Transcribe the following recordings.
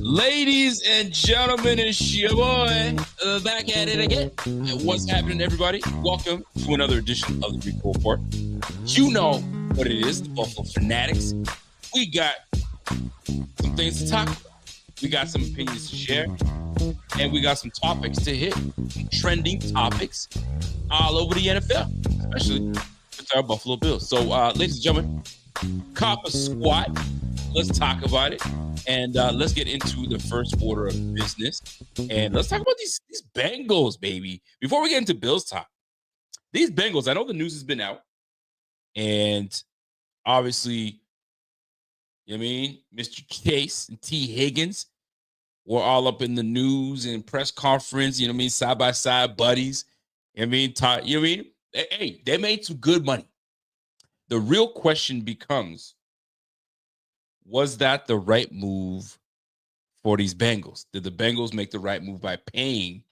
Ladies and gentlemen, it's your boy back at it again. What's happening, everybody? Welcome to another edition of the Rico Report. You know what it is, the Buffalo Fanatics. We got some things to talk about. We got some opinions to share. And we got some topics to hit. Some trending topics all over the NFL, especially with our Buffalo Bills. So, ladies and gentlemen, cop a squat. Let's talk about it. And let's get into the first order of business. And let's talk about these Bengals, baby. Before we get into Bills talk, these Bengals, I know the news has been out. And obviously, you know what I mean, Mr. Chase and T. Higgins were all up in the news and press conference, you know what I mean, side-by-side buddies. You know what I mean? You know what I mean? Hey, they made some good money. The real question becomes, was that the right move for these Bengals? Did the Bengals make the right move by paying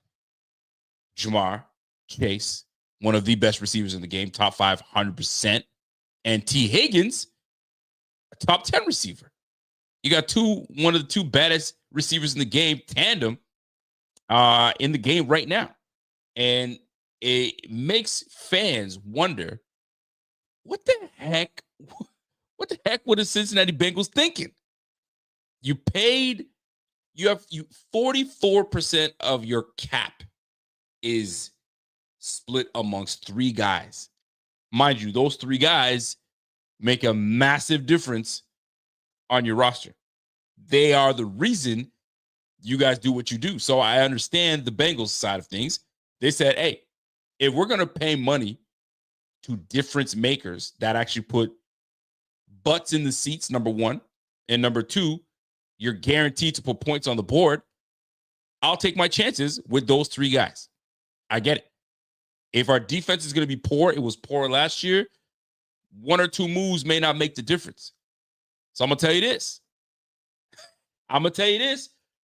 Jamar Chase, one of the best receivers in the game, top 5, 100%, and T. Higgins, a top 10 receiver? You got one of the two baddest receivers in the game, tandem, in the game right now. And it makes fans wonder, what the heck were the Cincinnati Bengals thinking? You 44% of your cap is split amongst 3 guys. Mind you, those 3 guys make a massive difference on your roster. They are the reason you guys do what you do. So I understand the Bengals side of things. They said, hey, if we're going to pay money to difference makers that actually put butts in the seats, number 1, and number 2, you're guaranteed to put points on the board, I'll take my chances with those 3 guys. I get it. If our defense is going to be poor, it was poor last year, 1 or 2 moves may not make the difference. So I'm going to tell you this.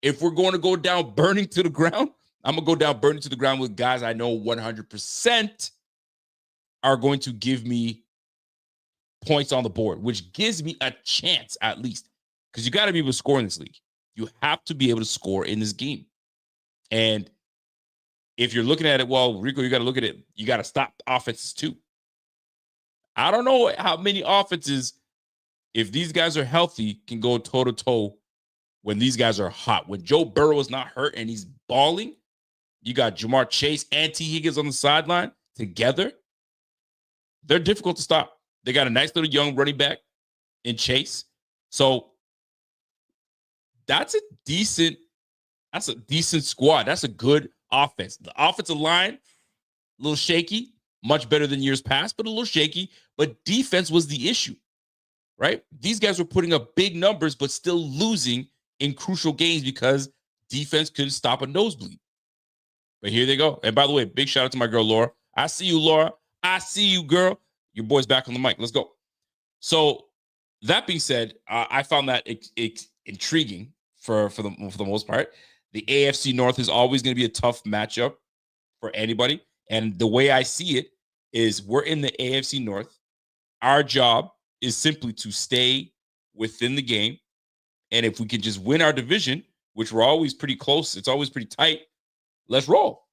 If we're going to go down burning to the ground, I'm going to go down burning to the ground with guys I know 100% are going to give me points on the board, which gives me a chance at least, because you got to be able to score in this league. You have to be able to score in this game. And if you're looking at it, well, Rico, you got to look at it. You got to stop offenses too. I don't know how many offenses, if these guys are healthy, can go toe-to-toe when these guys are hot. When Joe Burrow is not hurt and he's balling, you got Jamar Chase and T. Higgins on the sideline together. They're difficult to stop. They got a nice little young running back in Chase. So that's a decent squad. That's a good offense. The offensive line, a little shaky, much better than years past, but a little shaky. But defense was the issue, right? These guys were putting up big numbers, but still losing in crucial games because defense couldn't stop a nosebleed. But here they go. And by the way, big shout out to my girl, Laura. I see you, Laura. I see you, girl. Your boy's back on the mic. Let's go. So that being said, I found that intriguing for the most part. The AFC North is always going to be a tough matchup for anybody. And the way I see it is we're in the AFC North. Our job is simply to stay within the game. And if we can just win our division, which we're always pretty close, it's always pretty tight, let's roll,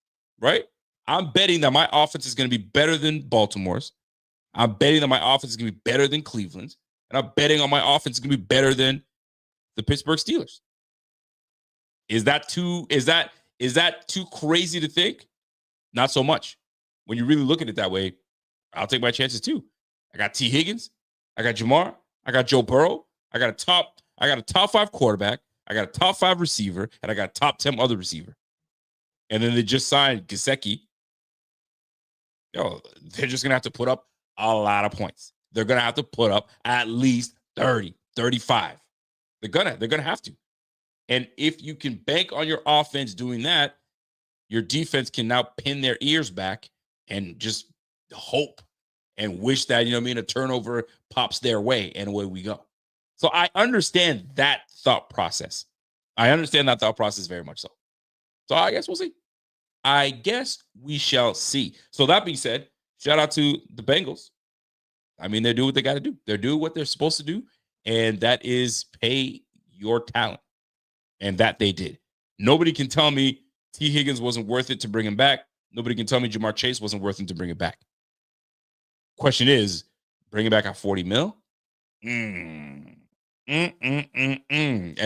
right? I'm betting that my offense is going to be better than Baltimore's. I'm betting that my offense is going to be better than Cleveland's. And I'm betting on my offense is going to be better than the Pittsburgh Steelers. Is that too crazy to think? Not so much. When you really look at it that way, I'll take my chances too. I got T. Higgins, I got Jamar, I got Joe Burrow, I got a top 5 quarterback, I got a top 5 receiver, and I got a top 10 other receiver. And then they just signed Gesicki. They're just gonna have to put up a lot of points. they're going to have to put up at least 30, 35. They're going to have to. And if you can bank on your offense doing that, your defense can now pin their ears back and just hope and wish that, a turnover pops their way and away we go. So I understand that thought process. I understand that thought process very much so. So I guess we'll see. I guess we shall see. So that being said, shout out to the Bengals. I mean, they do what they got to do. They're doing what they're supposed to do, and that is pay your talent. And that they did. Nobody can tell me T. Higgins wasn't worth it to bring him back. Nobody can tell me Jamar Chase wasn't worth it to bring it back. Question is, bring it back at 40 mil? And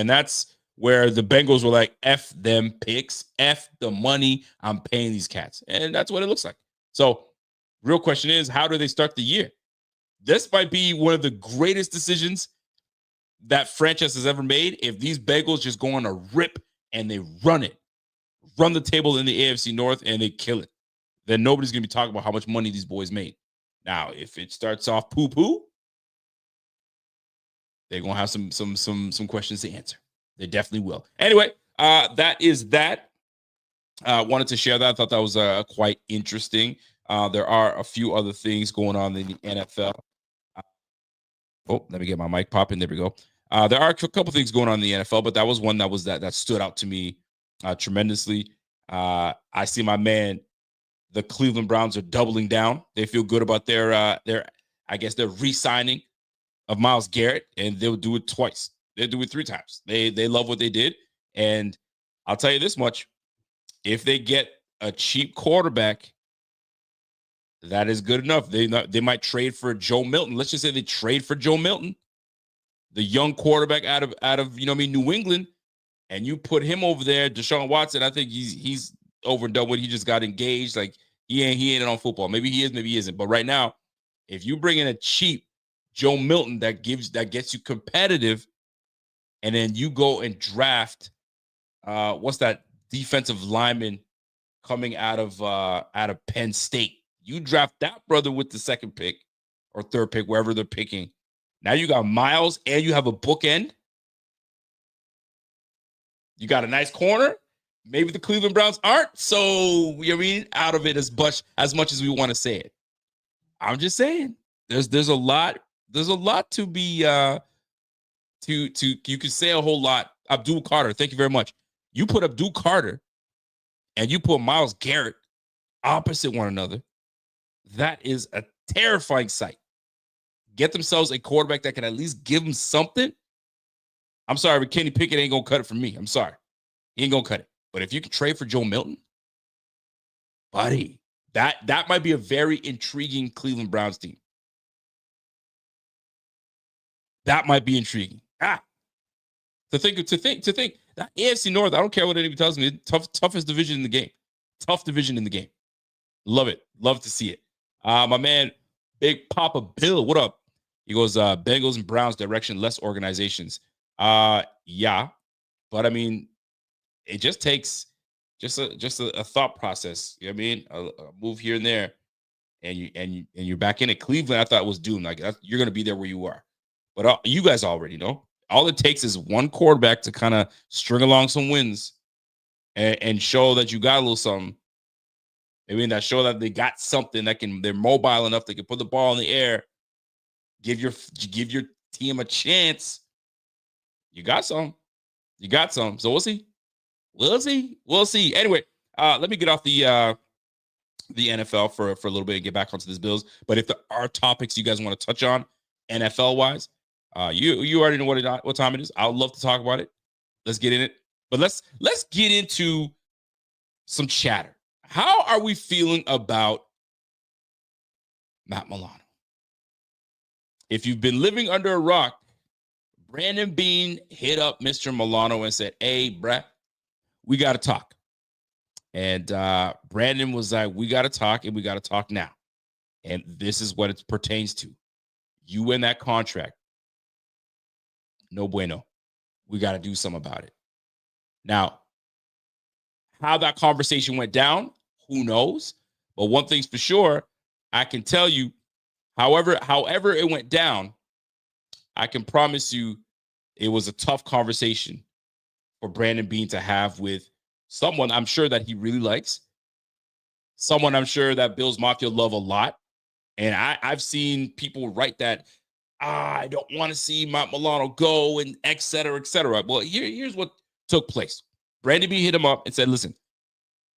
that's where the Bengals were like, F them picks, F the money, I'm paying these cats. And that's what it looks like. So real question is, how do they start the year? This might be one of the greatest decisions that franchise has ever made if these Bengals just go on a rip and they run the table in the AFC North and they kill it. Then nobody's going to be talking about how much money these boys made. Now, if it starts off poo-poo, they're going to have some questions to answer. They definitely will. Anyway, that is that. Wanted to share that. I thought that was quite interesting. There are a few other things going on in the NFL. Let me get my mic popping. There we go. There are a couple things going on in the NFL, but that was one that stood out to me tremendously. I see my man, the Cleveland Browns, are doubling down. They feel good about their I guess their re-signing of Myles Garrett, and they'll do it twice. They'll do it 3 times. They love what they did, and I'll tell you this much: if they get a cheap quarterback, that is good enough. They might trade for Joe Milton. Let's just say they trade for Joe Milton, the young quarterback out of New England, and you put him over there, Deshaun Watson. I think he's over and done with. He just got engaged. Like he ain't on football. Maybe he is, maybe he isn't. But right now, if you bring in a cheap Joe Milton that gets you competitive, and then you go and draft what's that defensive lineman coming out of Penn State? You draft that brother with the 2nd pick or 3rd pick, wherever they're picking. Now you got Myles and you have a bookend. You got a nice corner. Maybe the Cleveland Browns aren't so, out of it as much as we want to say it. I'm just saying there's a lot to be you could say a whole lot. Abdul Carter, thank you very much. You put Abdul Carter and you put Myles Garrett opposite one another. That is a terrifying sight. Get themselves a quarterback that can at least give them something. I'm sorry, but Kenny Pickett ain't going to cut it for me. I'm sorry. He ain't going to cut it. But if you can trade for Joe Milton, buddy, that might be a very intriguing Cleveland Browns team. That might be intriguing. To think that AFC North, I don't care what anybody tells me, toughest division in the game. Tough division in the game. Love it. Love to see it. My man, Big Papa Bill, what up? He goes, Bengals and Browns direction, less organizations. Yeah, but I mean, it just takes just a thought process. You know what I mean? A move here and there, and you're back in it. Cleveland, I thought was doomed. Like you're gonna be there where you are, but you guys already know. All it takes is one quarterback to kind of string along some wins and show that you got a little something. I mean, that show that they got something they're mobile enough, they can put the ball in the air, give your team a chance. You got some. So we'll see. We'll see. Anyway, let me get off the NFL for a little bit and get back onto this Bills. But if there are topics you guys want to touch on NFL wise, you already know what time it is. I would love to talk about it. Let's get in it. But let's get into some chatter. How are we feeling about Matt Milano? If you've been living under a rock, Brandon Beane hit up Mr. Milano and said, hey, bruh, we got to talk. And Brandon was like, we got to talk, and we got to talk now. And this is what it pertains to. You win that contract. No bueno. We got to do something about it. Now, how that conversation went down, who knows? But one thing's for sure, I can tell you However it went down, I can promise you it was a tough conversation for Brandon Beane to have with someone I'm sure that he really likes, someone I'm sure that Bills Mafia love a lot. And I've seen people write that, I don't want to see Matt Milano go and et cetera, et cetera. Well, here's what took place. Brandon Beane hit him up and said, listen,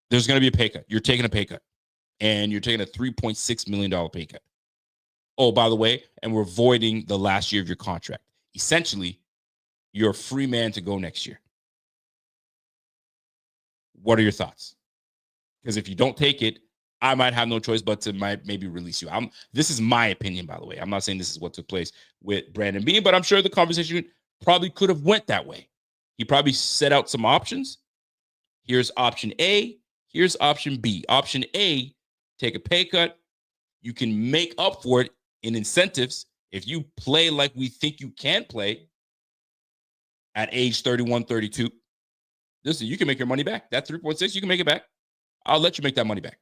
there's going to be a pay cut. You're taking a pay cut. And you're taking a $3.6 million pay cut. Oh, by the way, and we're voiding the last year of your contract. Essentially, you're a free man to go next year. What are your thoughts? Because if you don't take it, I might have no choice but to maybe release you. This is my opinion, by the way. I'm not saying this is what took place with Brandon Beane, but I'm sure the conversation probably could have went that way. He probably set out some options. Here's option A. Here's option B. Option A, take a pay cut. You can make up for it in incentives if you play like we think you can play at age 31, 32. Listen, you can make your money back. That 3.6, you can make it back. I'll let you make that money back.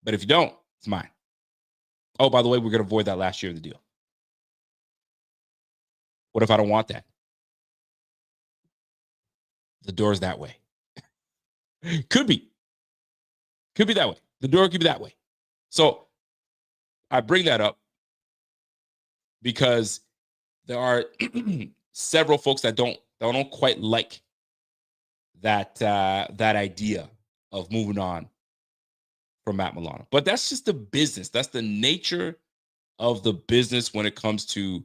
But if you don't, it's mine. Oh, by the way, we're going to avoid that last year of the deal. What if I don't want that? The door's that way. Could be. Could be that way. The door could be that way. So I bring that up because there are several folks that don't quite like that idea of moving on from Matt Milano. But that's just the business. That's the nature of the business when it comes to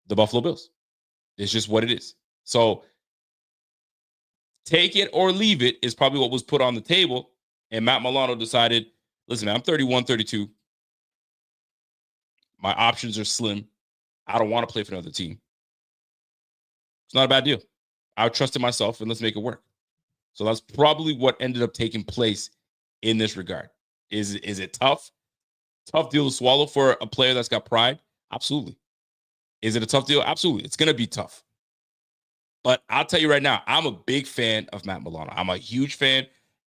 the Buffalo Bills. It's just what it is. So take it or leave it is probably what was put on the table. And Matt Milano decided, listen, man, I'm 31, 32. My options are slim. I don't want to play for another team. It's not a bad deal. I trusted myself, and let's make it work. So that's probably what ended up taking place in this regard. Is it tough? Tough deal to swallow for a player that's got pride? Absolutely. Is it a tough deal? Absolutely. It's going to be tough. But I'll tell you right now, I'm a big fan of Matt Milano. I'm a huge fan.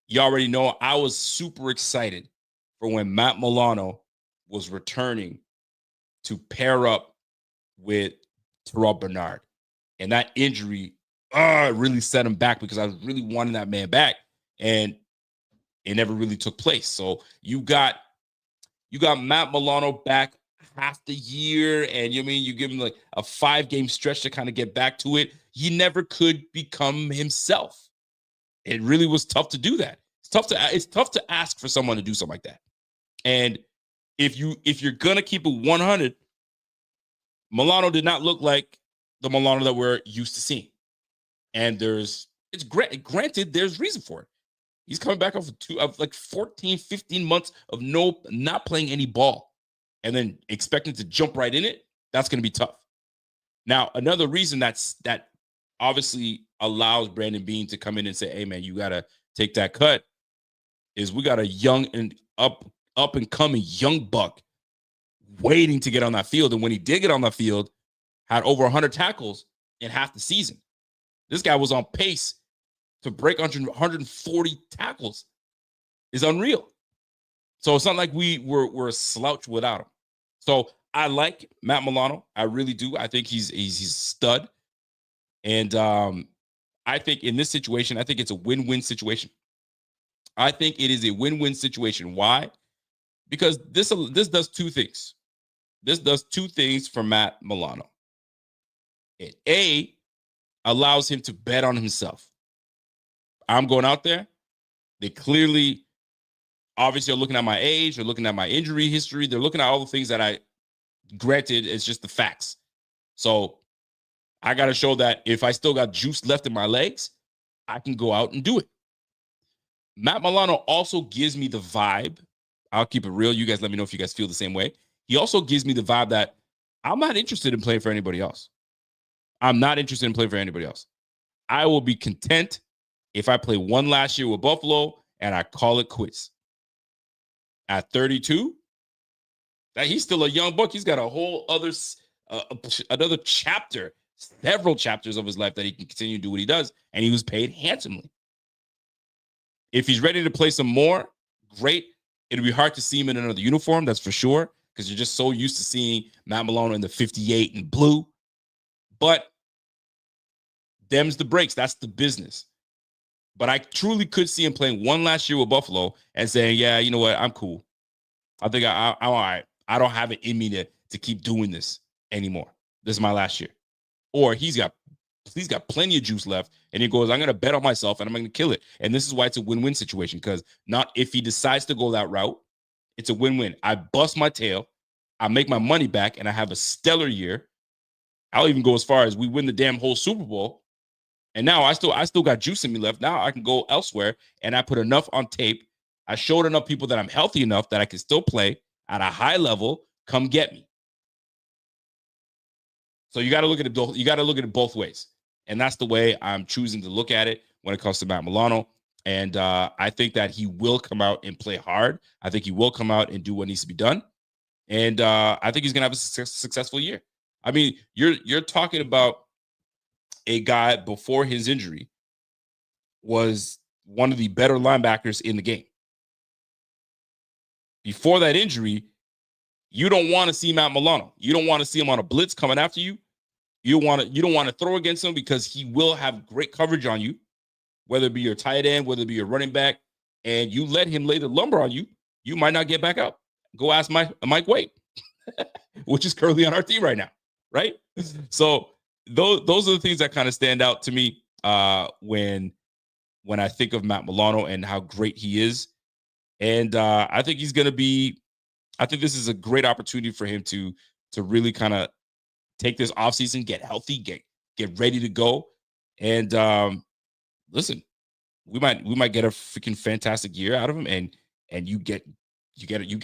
You already know I was super excited for when Matt Milano was returning to pair up with Terrell Bernard. And that injury really set him back because I was really wanting that man back. And it never really took place. So you got Matt Milano back half the year, and you give him like a 5-game stretch to kind of get back to it. He never could become himself. It really was tough to do that. It's tough to ask for someone to do something like that. And if you're gonna keep it 100, Milano did not look like the Milano that we're used to seeing. And granted, there's reason for it. He's coming back off of like 14, 15 months of not playing any ball and then expecting to jump right in it. That's going to be tough. Now, another reason that obviously allows Brandon Beane to come in and say, hey, man, you got to take that cut is we got a young and up and coming young buck waiting to get on that field. And when he did get on that field, had over 100 tackles in half the season. This guy was on pace to break 140 tackles. Is unreal. So it's not like we're a slouch without him. So I like Matt Milano. I really do. I think he's a stud. And I think in this situation, I think it's a win-win situation. I think it is a win-win situation. Why? Because this does two things. This does two things for Matt Milano. It allows him to bet on himself. I'm going out there. They clearly, obviously, are looking at my age. They're looking at my injury history. They're looking at all the things that granted, it's just the facts. So I got to show that if I still got juice left in my legs, I can go out and do it. Matt Milano also gives me the vibe. I'll keep it real. You guys let me know if you guys feel the same way. He also gives me the vibe that I'm not interested in playing for anybody else. I'm not interested in playing for anybody else. I will be content if I play one last year with Buffalo and I call it quits. At 32, that he's still a young buck. He's got a whole other another chapter, several chapters of his life that he can continue to do what he does, and he was paid handsomely. If he's ready to play some more, great. It'll be hard to see him in another uniform, that's for sure, because you're just so used to seeing Matt Milano in the 58 and blue. But them's the breaks. That's the business. But I truly could see him playing one last year with Buffalo and saying, yeah, you know what? I'm cool. I think I'm all right. I don't have it in me to keep doing this anymore. This is my last year. Or he's got plenty of juice left, and he goes, I'm going to bet on myself, and I'm going to kill it. And this is why it's a win-win situation, because not if he decides to go that route, it's a win-win. I bust my tail, I make my money back, and I have a stellar year. I'll even go as far as we win the damn whole Super Bowl. And now I still got juice in me left. Now I can go elsewhere, and I put enough on tape. I showed enough people that I'm healthy enough that I can still play at a high level. Come get me. So you got to look at it. You got to look at it both ways, and that's the way I'm choosing to look at it when it comes to Matt Milano. And I think that he will come out and play hard. I think he will come out and do what needs to be done. And I think he's gonna have a successful year. I mean, you're talking about a guy before his injury was one of the better linebackers in the game. Before that injury, you don't want to see Matt Milano. You don't want to see him on a blitz coming after you. You don't want to throw against him because he will have great coverage on you, whether it be your tight end, whether it be your running back, and you let him lay the lumber on you, you might not get back up. Go ask Mike White, which is currently on our team right now, right? So those are the things that kind of stand out to me when I think of Matt Milano and how great he is. And I think he's going to be – I think this is a great opportunity for him to really kind of take this offseason, get healthy, get ready to go. And listen, we might get a freaking fantastic year out of him, and you get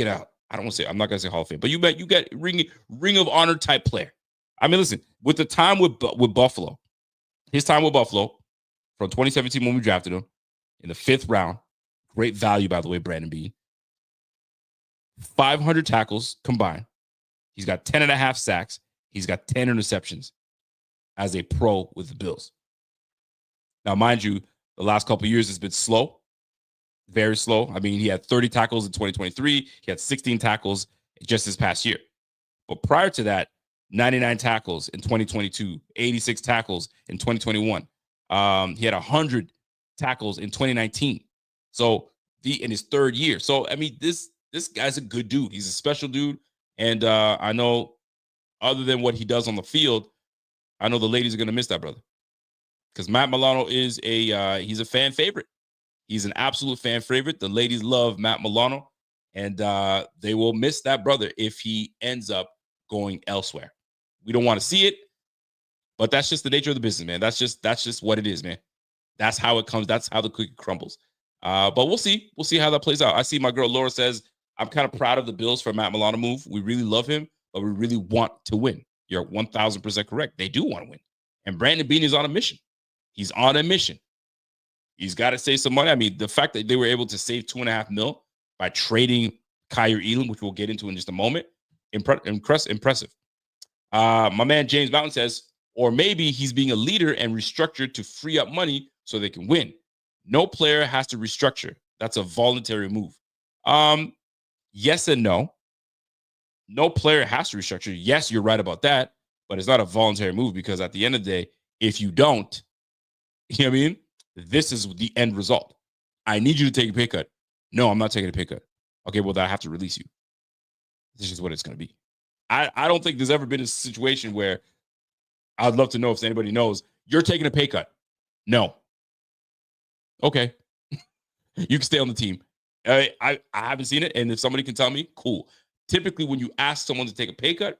out. I don't want to say, I'm not gonna say Hall of Fame, but you get ring of honor type player. I mean, listen, with the time with Buffalo, his time with Buffalo from 2017 when we drafted him in the 5th round, great value by the way, Brandon Beane. 500 tackles combined. He's got 10.5 sacks. He's got 10 interceptions as a pro with the Bills. Now, mind you, the last couple of years has been slow, very slow. I mean, he had 30 tackles in 2023. He had 16 tackles just this past year. But prior to that, 99 tackles in 2022, 86 tackles in 2021. He had 100 tackles in 2019. So in his 3rd year. So, I mean, this guy's a good dude. He's a special dude. And I know other than what he does on the field, I know the ladies are going to miss that brother. Because Matt Milano is he's a fan favorite. He's an absolute fan favorite. The ladies love Matt Milano, and they will miss that brother if he ends up going elsewhere. We don't want to see it, but that's just the nature of the business, man. That's just what it is, man. That's how it comes. That's how the cookie crumbles. But we'll see. We'll see how that plays out. I see my girl Laura says, I'm kind of proud of the Bills for a Matt Milano move. We really love him, but we really want to win. You're 1,000% correct. They do want to win. And Brandon Beane is on a mission. He's on a mission. He's got to save some money. I mean, the fact that they were able to save $2.5 million by trading Kaiir Elam, which we'll get into in just a moment, impressive. My man James Mountain says, or maybe he's being a leader and restructured to free up money so they can win. No player has to restructure. That's a voluntary move. Yes and no. No player has to restructure. Yes, you're right about that, but it's not a voluntary move because at the end of the day, if you don't, you know what I mean? This is the end result. I need you to take a pay cut. No, I'm not taking a pay cut. Okay, well, then I have to release you. This is what it's going to be. I don't think there's ever been a situation where I'd love to know if anybody knows you're taking a pay cut. No. Okay. You can stay on the team. I haven't seen it. And if somebody can tell me, cool. Typically, when you ask someone to take a pay cut,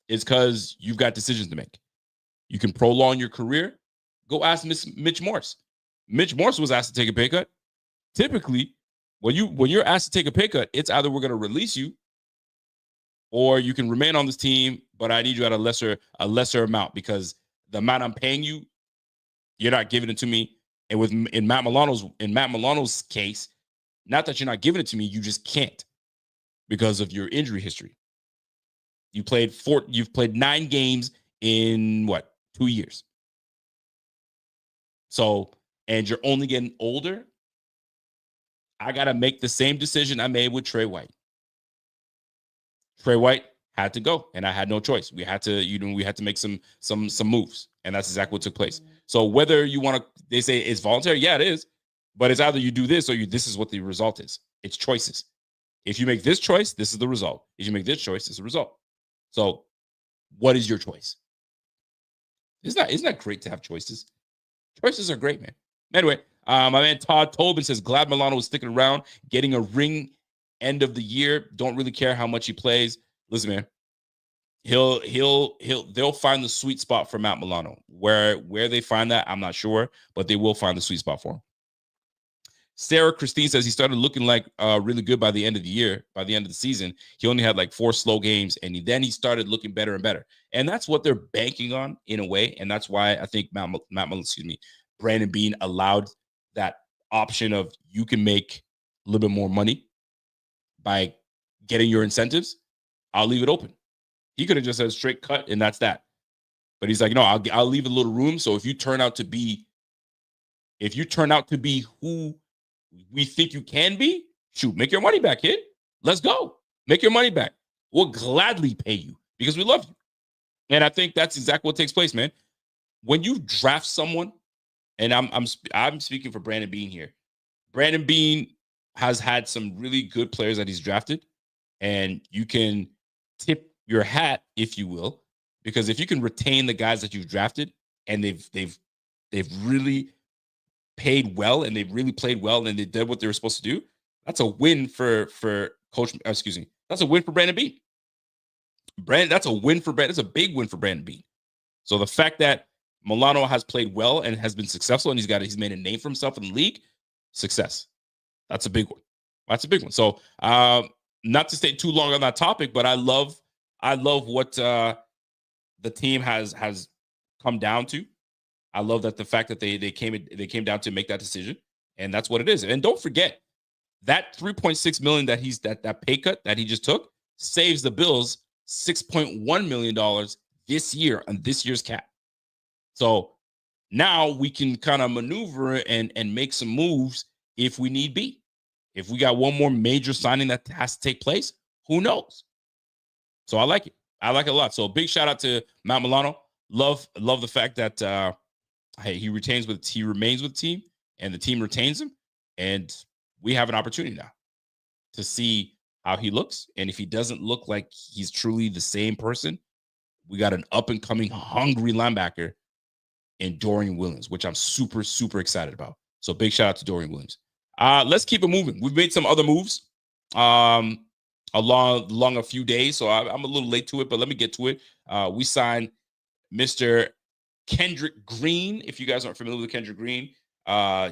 it's because you've got decisions to make. You can prolong your career. Go ask Mitch Morse. Mitch Morse was asked to take a pay cut. Typically, when you're asked to take a pay cut, it's either we're going to release you or you can remain on this team, but I need you at a lesser amount because the amount I'm paying you, you're not giving it to me. And in Matt Milano's case, not that you're not giving it to me, you just can't because of your injury history. You've played 9 games in 2 years. So, and you're only getting older. I got to make the same decision I made with Trey White. Trey White had to go, and I had no choice. We had to make some moves, and that's exactly what took place. So whether you want to, they say it's voluntary, yeah, it is, but it's either you do this or this is what the result is. It's choices. If you make this choice, this is the result. If you make this choice, this is the result. So, what is your choice? Isn't that great to have choices? Choices are great, man. Anyway, my man Todd Tobin says glad Milano was sticking around, getting a ring end of the year. Don't really care how much he plays. Listen, man, they'll find the sweet spot for Matt Milano. Where they find that, I'm not sure, but they will find the sweet spot for him. Sarah Christine says he started looking like really good by the end of the year. By the end of the season, he only had like 4 slow games, and then he started looking better and better. And that's what they're banking on in a way. And that's why I think Brandon Beane allowed that option of you can make a little bit more money by getting your incentives. I'll leave it open. He could have just said straight cut, and that's that. But he's like, no, I'll leave a little room. So if you turn out to be who we think you can be, shoot, make your money back, kid. Let's go. Make your money back. We'll gladly pay you because we love you. And I think that's exactly what takes place, man. When you draft someone, and I'm speaking for Brandon Beane here. Brandon Beane has had some really good players that he's drafted, and you can tip your hat, if you will, because if you can retain the guys that you've drafted and they've really paid well and they've really played well and they did what they were supposed to do, that's a win for Coach. Excuse me, that's a win for Brandon Beane. That's a win for Brandon. That's a big win for Brandon Beane. So the fact that Milano has played well and has been successful and he's made a name for himself in the league, success. That's a big one. That's a big one. So not to stay too long on that topic, but I love what the team has come down to. I love that the fact that they came down to make that decision, and that's what it is. And don't forget that $3.6 million that pay cut that he just took saves the Bills $6.1 million this year on this year's cap. So now we can kind of maneuver and make some moves if we need be. If we got one more major signing that has to take place, who knows? So I like it. I like it a lot. So big shout out to Matt Milano. Love the fact that he remains with the team, and the team retains him. And we have an opportunity now to see how he looks. And if he doesn't look like he's truly the same person, we got an up-and-coming, hungry linebacker in Dorian Williams, which I'm super, super excited about. So big shout out to Dorian Williams. Let's keep it moving. We've made some other moves along a few days, so I'm a little late to it, but let me get to it. We signed Mr. Kendrick Green. If you guys aren't familiar with Kendrick Green,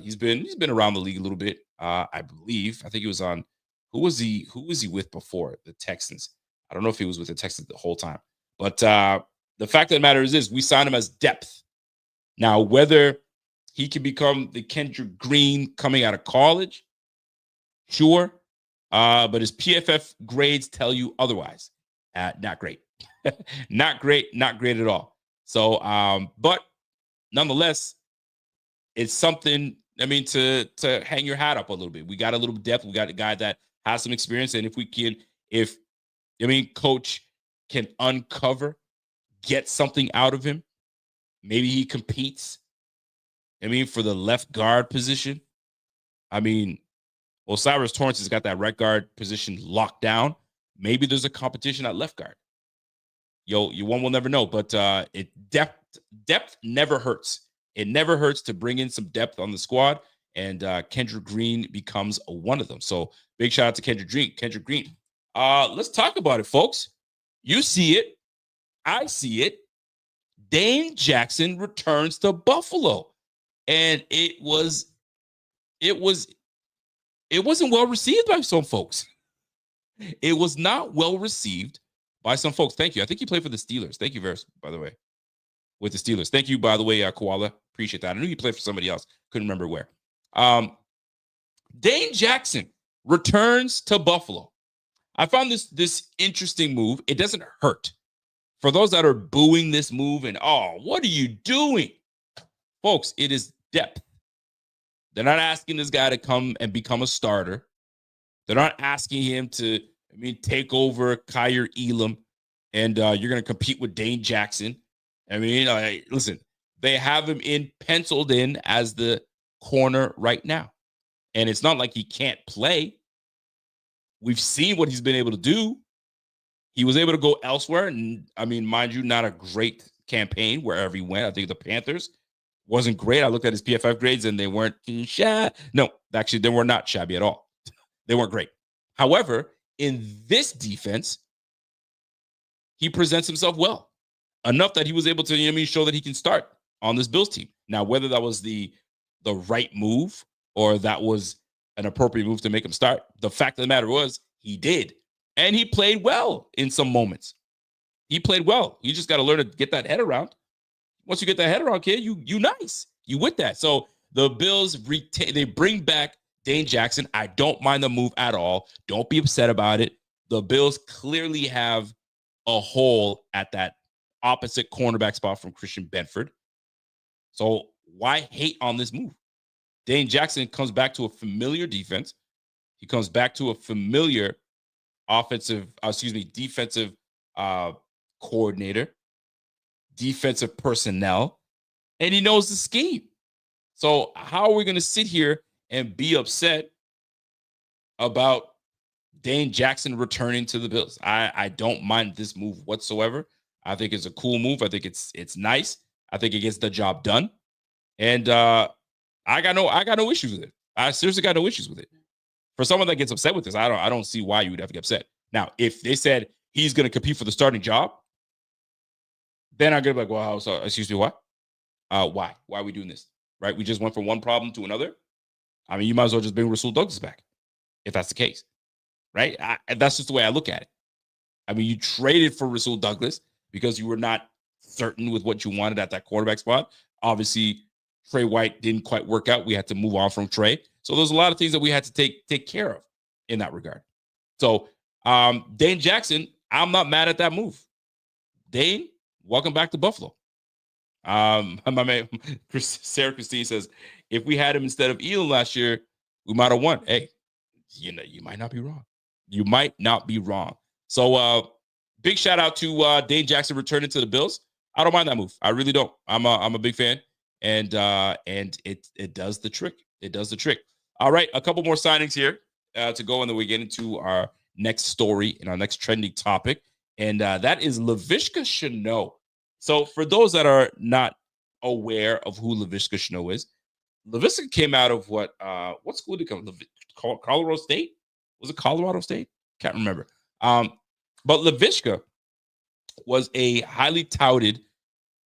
he's been around the league a little bit. I believe. I think he was on. Who was he with before the Texans? I don't know if he was with the Texans the whole time. But the fact of the matter is this: we signed him as depth. Now, whether he can become the Kendrick Green coming out of college, sure. But his PFF grades tell you otherwise. Not great. Not great at all. So, but nonetheless, it's something, I mean, to hang your hat up a little bit. We got a little depth. We got a guy that has some experience. And if Coach can get something out of him, maybe he competes, for the left guard position. Osiris Torrance has got that right guard position locked down. Maybe there's a competition at left guard. One will never know, but depth never hurts. It never hurts to bring in some depth on the squad, and Kendrick Green becomes one of them. So big shout out to Kendrick Green. Let's talk about it, folks. You see it. I see it. Dane Jackson returns to Buffalo, and it wasn't well received by some folks. It was not well received by some folks. Thank you. I think he played for the Steelers. Thank you, Vers, by the way, with the Steelers. Thank you, by the way, Koala. Appreciate that. I knew he played for somebody else. Couldn't remember where. Dane Jackson returns to Buffalo. I found this interesting move. It doesn't hurt. For those that are booing this move and, what are you doing? Folks, it is depth. They're not asking this guy to come and become a starter. They're not asking him to I mean, take over Kaiir Elam, and you're going to compete with Dane Jackson. I mean, listen, they have him penciled in as the corner right now. And it's not like he can't play. We've seen what he's been able to do. He was able to go elsewhere. And I mean, mind you, not a great campaign wherever he went. I think the Panthers wasn't great. I looked at his PFF grades and they weren't shabby. No, actually, they were not shabby at all. They weren't great. However, in this defense, he presents himself well enough that he was able to, show that he can start on this Bills team. Now, whether that was the right move or that was an appropriate move to make him start, the fact of the matter was he did. And he played well in some moments. He played well. You just got to learn to get that head around. Once you get that head around, kid, you nice. You with that. So the Bills, they bring back Dane Jackson. I don't mind the move at all. Don't be upset about it. The Bills clearly have a hole at that opposite cornerback spot from Christian Benford. So why hate on this move? Dane Jackson comes back to a familiar defense. He comes back to a familiar defensive coordinator, defensive personnel, and he knows the scheme. So how are we going to sit here and be upset about Dane Jackson returning to the Bills? I don't mind this move whatsoever. I think it's a cool move. I think it's nice. I think it gets the job done. And I got no issues with it. I seriously got no issues with it. For someone that gets upset with this, I don't see why you would have to get upset. Now, if they said he's going to compete for the starting job, then I'm going to be like, well, so, excuse me, what? Why? Why are we doing this? Right? We just went from one problem to another. I mean, you might as well just bring Rasul Douglas back if that's the case. Right? That's just the way I look at it. I mean, you traded for Rasul Douglas because you were not certain with what you wanted at that quarterback spot. Obviously, Trey White didn't quite work out. We had to move on from Trey. So there's a lot of things that we had to take care of in that regard. So Dane Jackson, I'm not mad at that move. Dane, welcome back to Buffalo. My man, Sarah Christine says, if we had him instead of Elam last year, we might have won. Hey, you might not be wrong. You might not be wrong. So big shout out to Dane Jackson returning to the Bills. I don't mind that move. I really don't. I'm a big fan. And it does the trick. It does the trick. All right, a couple more signings here to go, and then we get into our next story and our next trending topic, and that is Laviska Shenault. So for those that are not aware of who Laviska Shenault is, Laviska came out of what school did he come? Colorado State? Was it Colorado State? Can't remember. But Laviska was a highly touted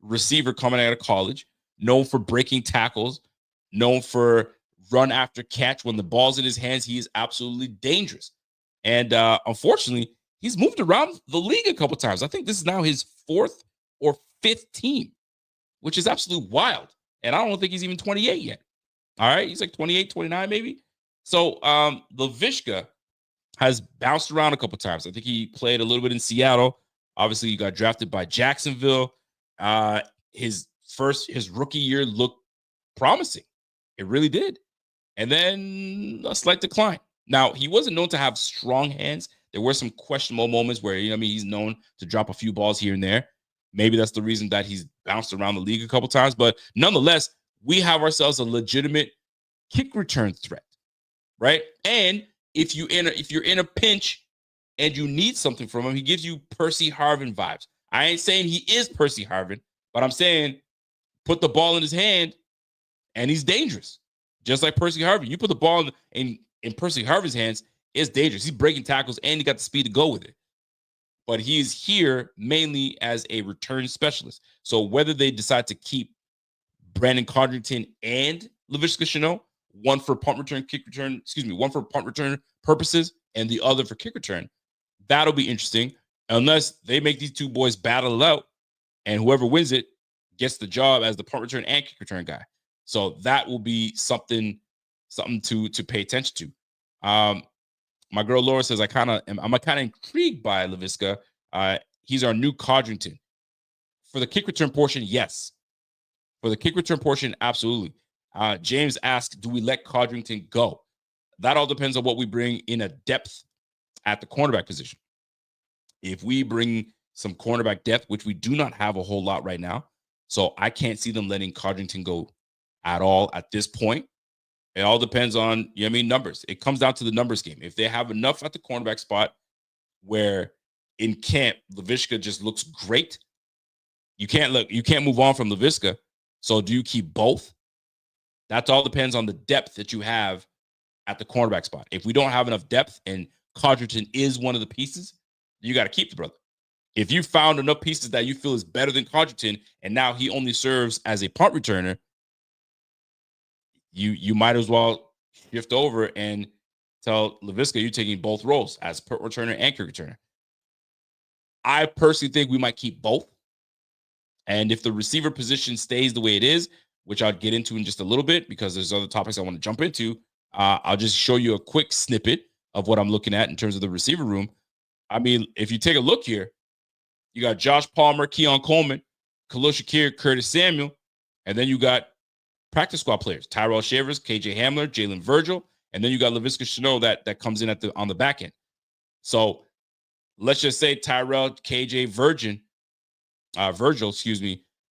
receiver coming out of college, known for breaking tackles, known for run after catch. When the ball's in his hands, he is absolutely dangerous. And unfortunately, he's moved around the league a couple times. I think this is now his 4th or 5th team, which is absolutely wild. And I don't think he's even 28 yet. All right, he's like 28, 29 maybe. So Laviska has bounced around a couple times. I think he played a little bit in Seattle. Obviously, he got drafted by Jacksonville. His rookie year looked promising. It really did. And then a slight decline. Now, he wasn't known to have strong hands. There were some questionable moments where, he's known to drop a few balls here and there. Maybe that's the reason that he's bounced around the league a couple times. But nonetheless, we have ourselves a legitimate kick return threat, right? And if you're in a pinch and you need something from him, he gives you Percy Harvin vibes. I ain't saying he is Percy Harvin, but I'm saying put the ball in his hand and he's dangerous. Just like Percy Harvin. You put the ball in Percy Harvin's hands, it's dangerous. He's breaking tackles and he got the speed to go with it. But he's here mainly as a return specialist. So whether they decide to keep Brandon Codrington and Laviska Shenault, one for punt return purposes and the other for kick return, that'll be interesting. Unless they make these two boys battle it out and whoever wins it gets the job as the punt return and kick return guy. So that will be something to pay attention to. My girl Laura says I'm kind of intrigued by Laviska. He's our new Codrington. For the kick return portion, yes. For the kick return portion, absolutely. James asked, do we let Codrington go? That all depends on what we bring in a depth at the cornerback position. If we bring some cornerback depth, which we do not have a whole lot right now, so I can't see them letting Codrington go at all at this point. It all depends on, numbers. It comes down to the numbers game. If they have enough at the cornerback spot where in camp, Laviska just looks great, you can't move on from Laviska. So do you keep both? That all depends on the depth that you have at the cornerback spot. If we don't have enough depth and Codrington is one of the pieces, you got to keep the brother. If you found enough pieces that you feel is better than Codrington and now he only serves as a punt returner, you might as well shift over and tell Laviska you're taking both roles as punt returner and kick returner. I personally think we might keep both. And if the receiver position stays the way it is, which I'll get into in just a little bit because there's other topics I want to jump into, I'll just show you a quick snippet of what I'm looking at in terms of the receiver room. I mean, if you take a look here, you got Josh Palmer, Keon Coleman, Khalil Shakir, Curtis Samuel, and then you got practice squad players, Tyrell Shavers, KJ Hamler, Jalen Virgil, and then you got Laviska Shenault that comes in on the back end. So let's just say Tyrell, KJ, Virgil,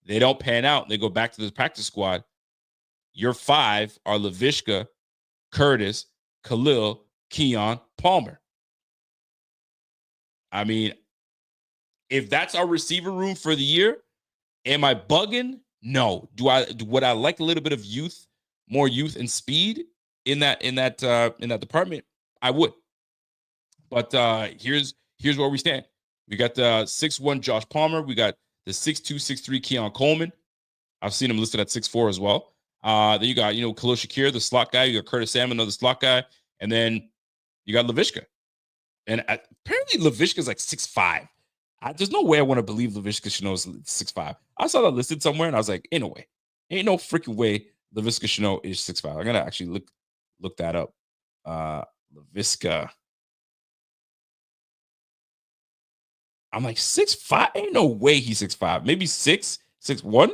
they don't pan out. They go back to the practice squad. Your five are Laviska, Curtis, Khalil, Keon, Palmer. I mean, if that's our receiver room for the year, am I bugging? No. Would I like a little bit of youth, more youth and speed in that department? I would. But here's where we stand. We got the 6'1" Josh Palmer. We got the 6'2", 6'3" Keon Coleman. I've seen him listed at 6'4" as well. Then you got, Khalil Shakir, the slot guy. You got Curtis Samuel, another slot guy. And then you got Laviska. And apparently Laviska's like 6'5". There's no way I want to believe Laviska Shenault is 6'5". I saw that listed somewhere, and I was like, ain't no way. Ain't no freaking way Laviska Shenault is 6'5". I'm going to actually look that up. Laviska. I'm like, 6'5"? Ain't no way he's 6'5". Maybe 6'1".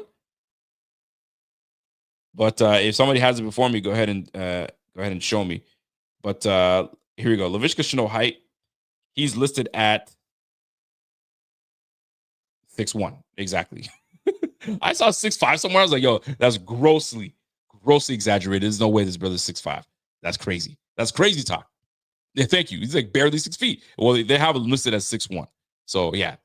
But if somebody has it before me, go ahead and show me. But here we go. Laviska Shenault height. He's listed at 6'1". Exactly. I saw 6'5" somewhere. I was like, yo, that's grossly exaggerated. There's no way this brother's 6'5". That's crazy. That's crazy talk. Yeah, thank you. He's like barely 6 feet. Well, they have him listed as 6'1". So yeah.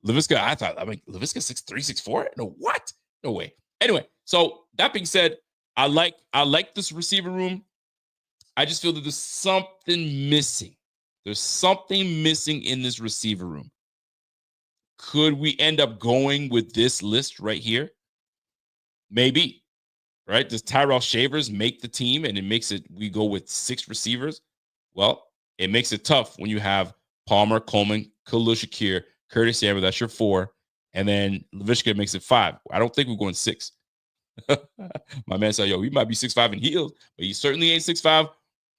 Laviska, Laviska 6'3", 6'4"? No, what? No way. Anyway, so that being said, I like this receiver room. I just feel that there's something missing. There's something missing in this receiver room. Could we end up going with this list right here? Maybe, right? Does Tyrell Shavers make the team and we go with 6 receivers? Well, it makes it tough when you have Palmer, Coleman, Khalil Shakir, Curtis Samuel, that's your 4. And then Laviska makes it 5. I don't think we're going 6. My man said, yo, he might be 6'5" in heels, but he certainly ain't 6'5"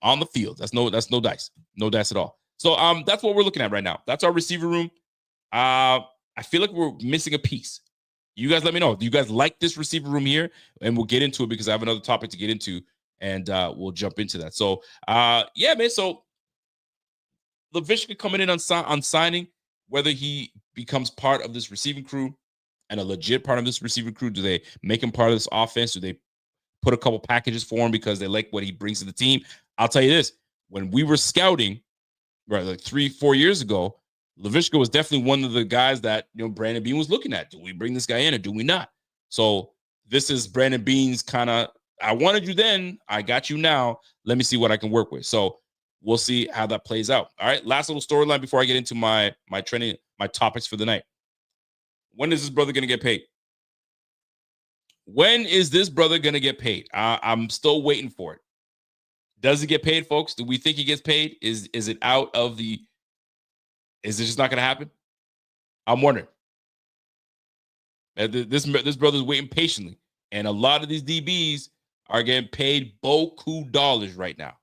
on the field. That's no dice. No dice at all. So that's what we're looking at right now. That's our receiver room. I feel like we're missing a piece. You guys let me know. Do you guys like this receiver room here? And we'll get into it because I have another topic to get into, and we'll jump into that. So yeah, man. So Laviska coming in on signing, whether he becomes part of this receiving crew and a legit part of this receiving crew, do they make him part of this offense? Do they put a couple packages for him because they like what he brings to the team? I'll tell you this. When we were scouting, right, like 3-4 years ago, Laviska was definitely one of the guys that, Brandon Beane was looking at. Do we bring this guy in or do we not? So this is Brandon Beane's kind of, I wanted you then, I got you now. Let me see what I can work with. So we'll see how that plays out. All right, last little storyline before I get into my training, my topics for the night. When is this brother going to get paid? When is this brother going to get paid? I'm still waiting for it. Does he get paid, folks? Do we think he gets paid? Is it out of the... Is it just not going to happen? I'm wondering. This brother's waiting patiently. And a lot of these DBs are getting paid beaucoup dollars right now.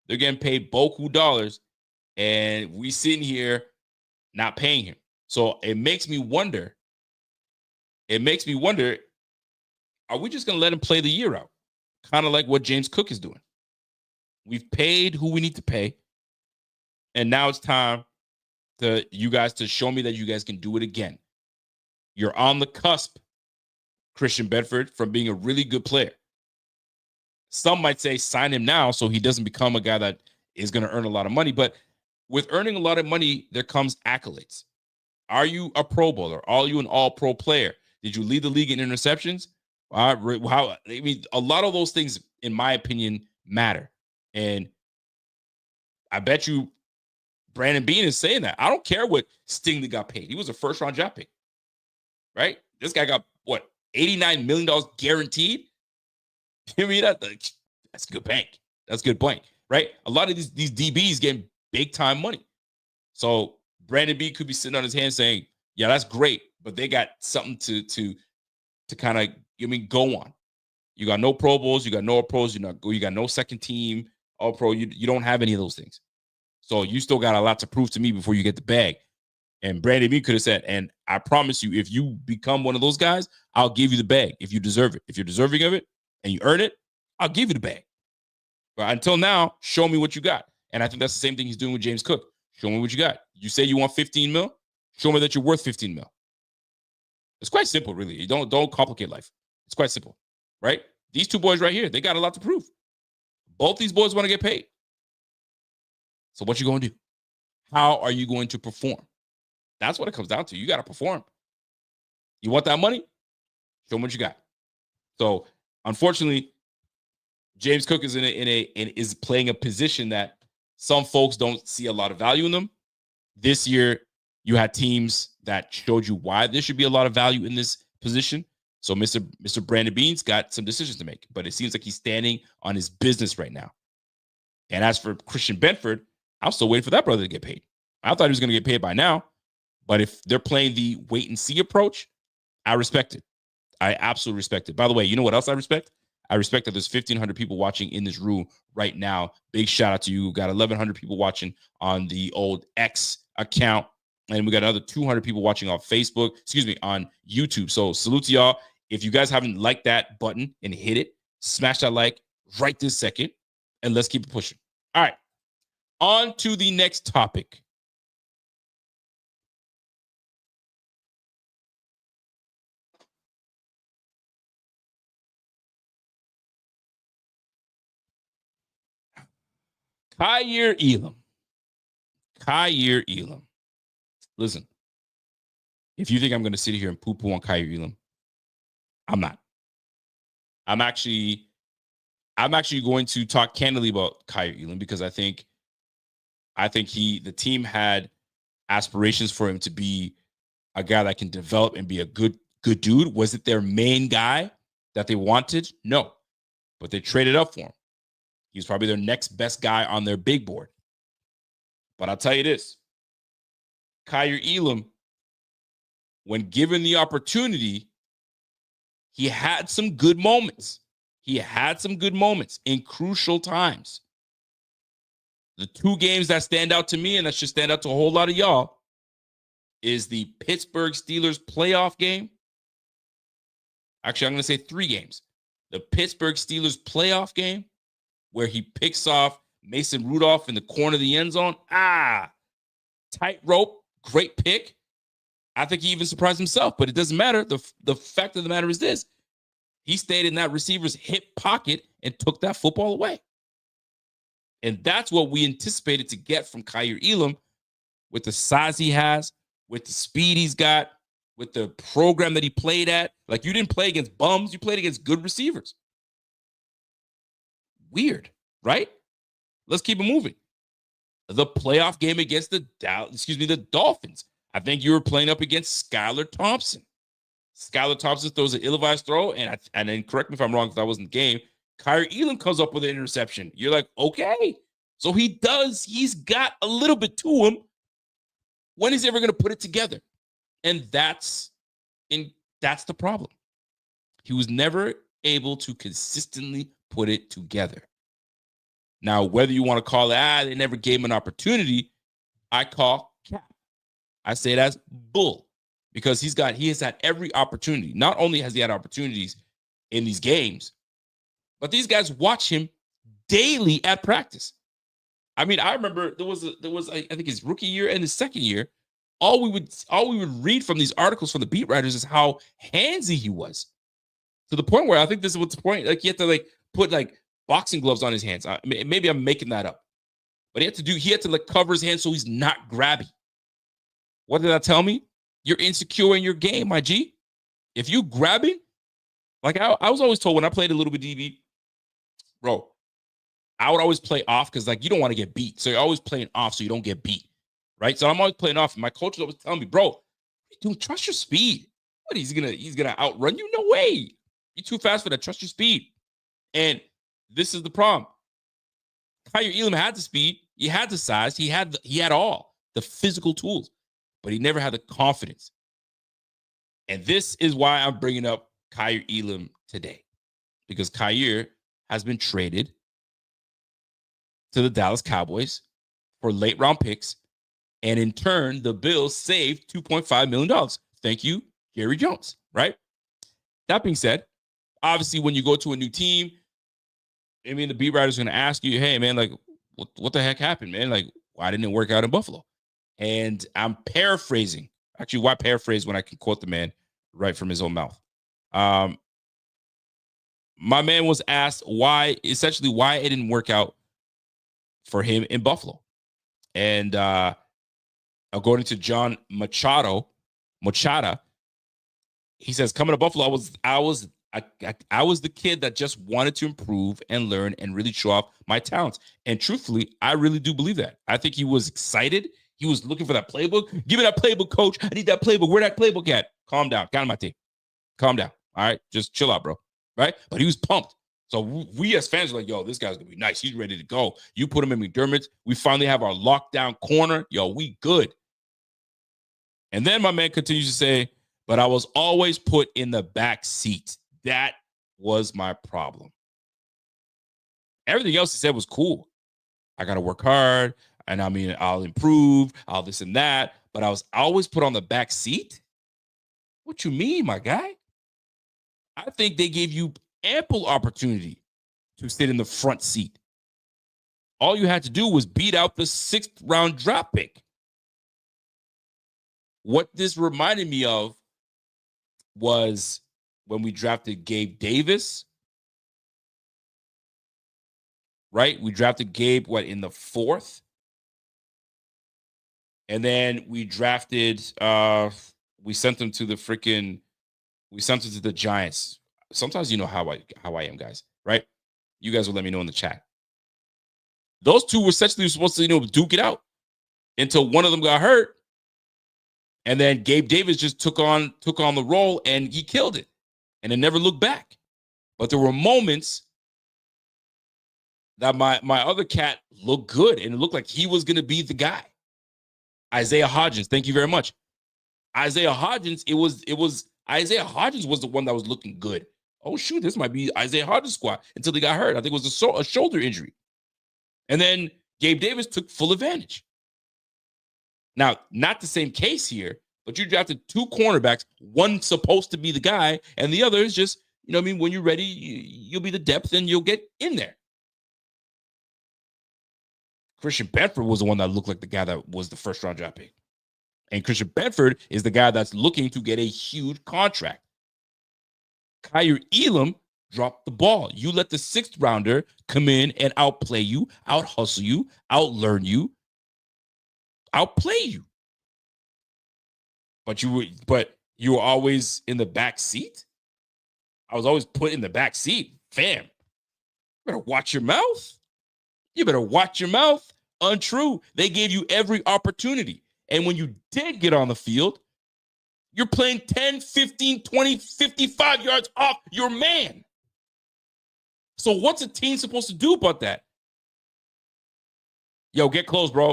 They're getting paid beaucoup dollars. And we sitting here not paying him. So it makes me wonder. Are we just going to let him play the year out? Kind of like what James Cook is doing. We've paid who we need to pay. And now it's time you guys to show me that you guys can do it again. You're on the cusp, Christian Benford, from being a really good player. Some might say sign him now so he doesn't become a guy that is going to earn a lot of money. But with earning a lot of money, there comes accolades. Are you a Pro Bowler? Are you an all-pro player? Did you lead the league in interceptions? I mean, a lot of those things, in my opinion, matter. And I bet you Brandon Beane is saying that. I don't care what Stingley got paid. He was a first-round draft pick, right? This guy got, what, $89 million guaranteed? I mean, that's good bank. That's good bank, right? A lot of these DBs getting big-time money. So Brandon Beane could be sitting on his hands saying, yeah, that's great, but they got something to kind of, go on. You got no Pro Bowls, you got no pros, you got no second team, all pro. You don't have any of those things. So you still got a lot to prove to me before you get the bag. And Brandon Beane could have said, and I promise you, if you become one of those guys, I'll give you the bag if you deserve it. If you're deserving of it and you earn it, I'll give you the bag. But until now, show me what you got. And I think that's the same thing he's doing with James Cook. Show me what you got. You say you want 15 mil? Show me that you're worth 15 mil. It's quite simple, really. You don't complicate life. It's quite simple, right? These two boys right here, they got a lot to prove. Both these boys want to get paid. So what you going to do? How are you going to perform? That's what it comes down to. You got to perform. You want that money? Show them what you got. So, unfortunately, James Cook is is playing a position that some folks don't see a lot of value in them. This year, you had teams that showed you why there should be a lot of value in this position. So Mr. Brandon Beane's got some decisions to make, but it seems like he's standing on his business right now. And as for Christian Benford, I'm still waiting for that brother to get paid. I thought he was going to get paid by now, but if they're playing the wait and see approach, I respect it. I absolutely respect it. By the way, you know what else I respect? I respect that there's 1,500 people watching in this room right now. Big shout out to you. We've got 1,100 people watching on the old X account. And we got another 200 people watching on on YouTube. So salute to y'all. If you guys haven't liked that button and hit it, smash that like right this second, and let's keep it pushing. All right, on to the next topic. Kaiir Elam. Kaiir Elam. Listen, if you think I'm going to sit here and poo-poo on Kaiir Elam, I'm not. I'm actually going to talk candidly about Kaiir Elam because I think the team had aspirations for him to be a guy that can develop and be a good dude. Was it their main guy that they wanted? No, but they traded up for him. He's probably their next best guy on their big board. But I'll tell you this, Kaiir Elam, when given the opportunity, he had some good moments. He had some good moments in crucial times. The two games that stand out to me, and that should stand out to a whole lot of y'all, is the Pittsburgh Steelers playoff game. Actually, I'm going to say 3 games. The Pittsburgh Steelers playoff game, where he picks off Mason Rudolph in the corner of the end zone. Tightrope, great pick. I think he even surprised himself, but it doesn't matter. The fact of the matter is this. He stayed in that receiver's hip pocket and took that football away. And that's what we anticipated to get from Kaiir Elam with the size he has, with the speed he's got, with the program that he played at. Like, you didn't play against bums. You played against good receivers. Weird, right? Let's keep it moving. The playoff game against the Dolphins. I think you were playing up against Skylar Thompson. Skylar Thompson throws an ill-advised throw, and then correct me if I'm wrong because I wasn't in the game. Kaiir Elam comes up with an interception. You're like, okay. So he's got a little bit to him. When is he ever going to put it together? And that's the problem. He was never able to consistently put it together. Now, whether you want to call it, they never gave him an opportunity, I call cap. I say that's bull, because he has had every opportunity. Not only has he had opportunities in these games, but these guys watch him daily at practice. I mean, I remember there was I think his rookie year and his second year. All we would read from these articles from the beat writers is how handsy he was, to the point where I think this is what's the point. Like, he had to like put like boxing gloves on his hands. Maybe I'm making that up, but he had to like cover his hands so he's not grabby. What did that tell me? You're insecure in your game, my G. If you grabbing, like I was always told when I played a little bit DB, bro, I would always play off because like you don't want to get beat. So you're always playing off so you don't get beat. Right. So I'm always playing off. And my coach was always telling me, bro, dude, trust your speed. What, he's gonna outrun you? No way. You're too fast for that. Trust your speed. And this is the problem. Kaiir Elam had the speed, he had the size, he had all the physical tools, but he never had the confidence. And this is why I'm bringing up Kaiir Elam today, because Kaiir has been traded to the Dallas Cowboys for late round picks. And in turn, the Bills saved $2.5 million. Thank you, Jerry Jones, right? That being said, obviously, when you go to a new team, I mean, the beat writer's going to ask you, hey, man, like, what the heck happened, man? Like, why didn't it work out in Buffalo? And I'm paraphrasing. Actually, why paraphrase when I can quote the man right from his own mouth? My man was asked why it didn't work out for him in Buffalo. And according to John Machada, he says, coming to Buffalo, I was the kid that just wanted to improve and learn and really show off my talents. And truthfully, I really do believe that. I think he was excited. He was looking for that playbook. Give me that playbook, coach. I need that playbook. Where that playbook at? Calm down. Calm my team. Calm down. All right? Just chill out, bro. Right? But he was pumped. So we as fans are like, yo, this guy's going to be nice. He's ready to go. You put him in McDermott's. We finally have our lockdown corner. Yo, we good. And then my man continues to say, but I was always put in the back seat. That was my problem. Everything else he said was cool. I got to work hard. And I mean, I'll improve. I'll this and that. But I was always put on the back seat? What you mean, my guy? I think they gave you ample opportunity to sit in the front seat. All you had to do was beat out the 6th round draft pick. What this reminded me of was when we drafted Gabe Davis, right? We drafted Gabe, in the 4th? And then we drafted, we sent him to the Giants. Sometimes you know how I am, guys, right? You guys will let me know in the chat. Those two were essentially supposed to, duke it out until one of them got hurt. And then Gabe Davis just took on the role and he killed it. And it never looked back. But there were moments that my other cat looked good and it looked like he was going to be the guy. Isaiah Hodgins, thank you very much. Isaiah Hodgins, Isaiah Hodgins was the one that was looking good. Oh, shoot, this might be Isaiah Hodgins' squad until he got hurt. I think it was a shoulder injury. And then Gabe Davis took full advantage. Now, not the same case here, but you drafted 2 cornerbacks, one supposed to be the guy, and the other is just, when you're ready, you'll be the depth and you'll get in there. Christian Benford was the one that looked like the guy that was the 1st round draft pick. And Christian Benford is the guy that's looking to get a huge contract. Kaiir Elam dropped the ball. You let the 6th rounder come in and outplay you, out-hustle you, out-learn you, outplay you. But you were always in the back seat? I was always put in the back seat. Fam, you better watch your mouth. You better watch your mouth. Untrue. They gave you every opportunity. And when you did get on the field, you're playing 10, 15, 20, 55 yards off your man. So what's a team supposed to do about that? Yo, get close, bro.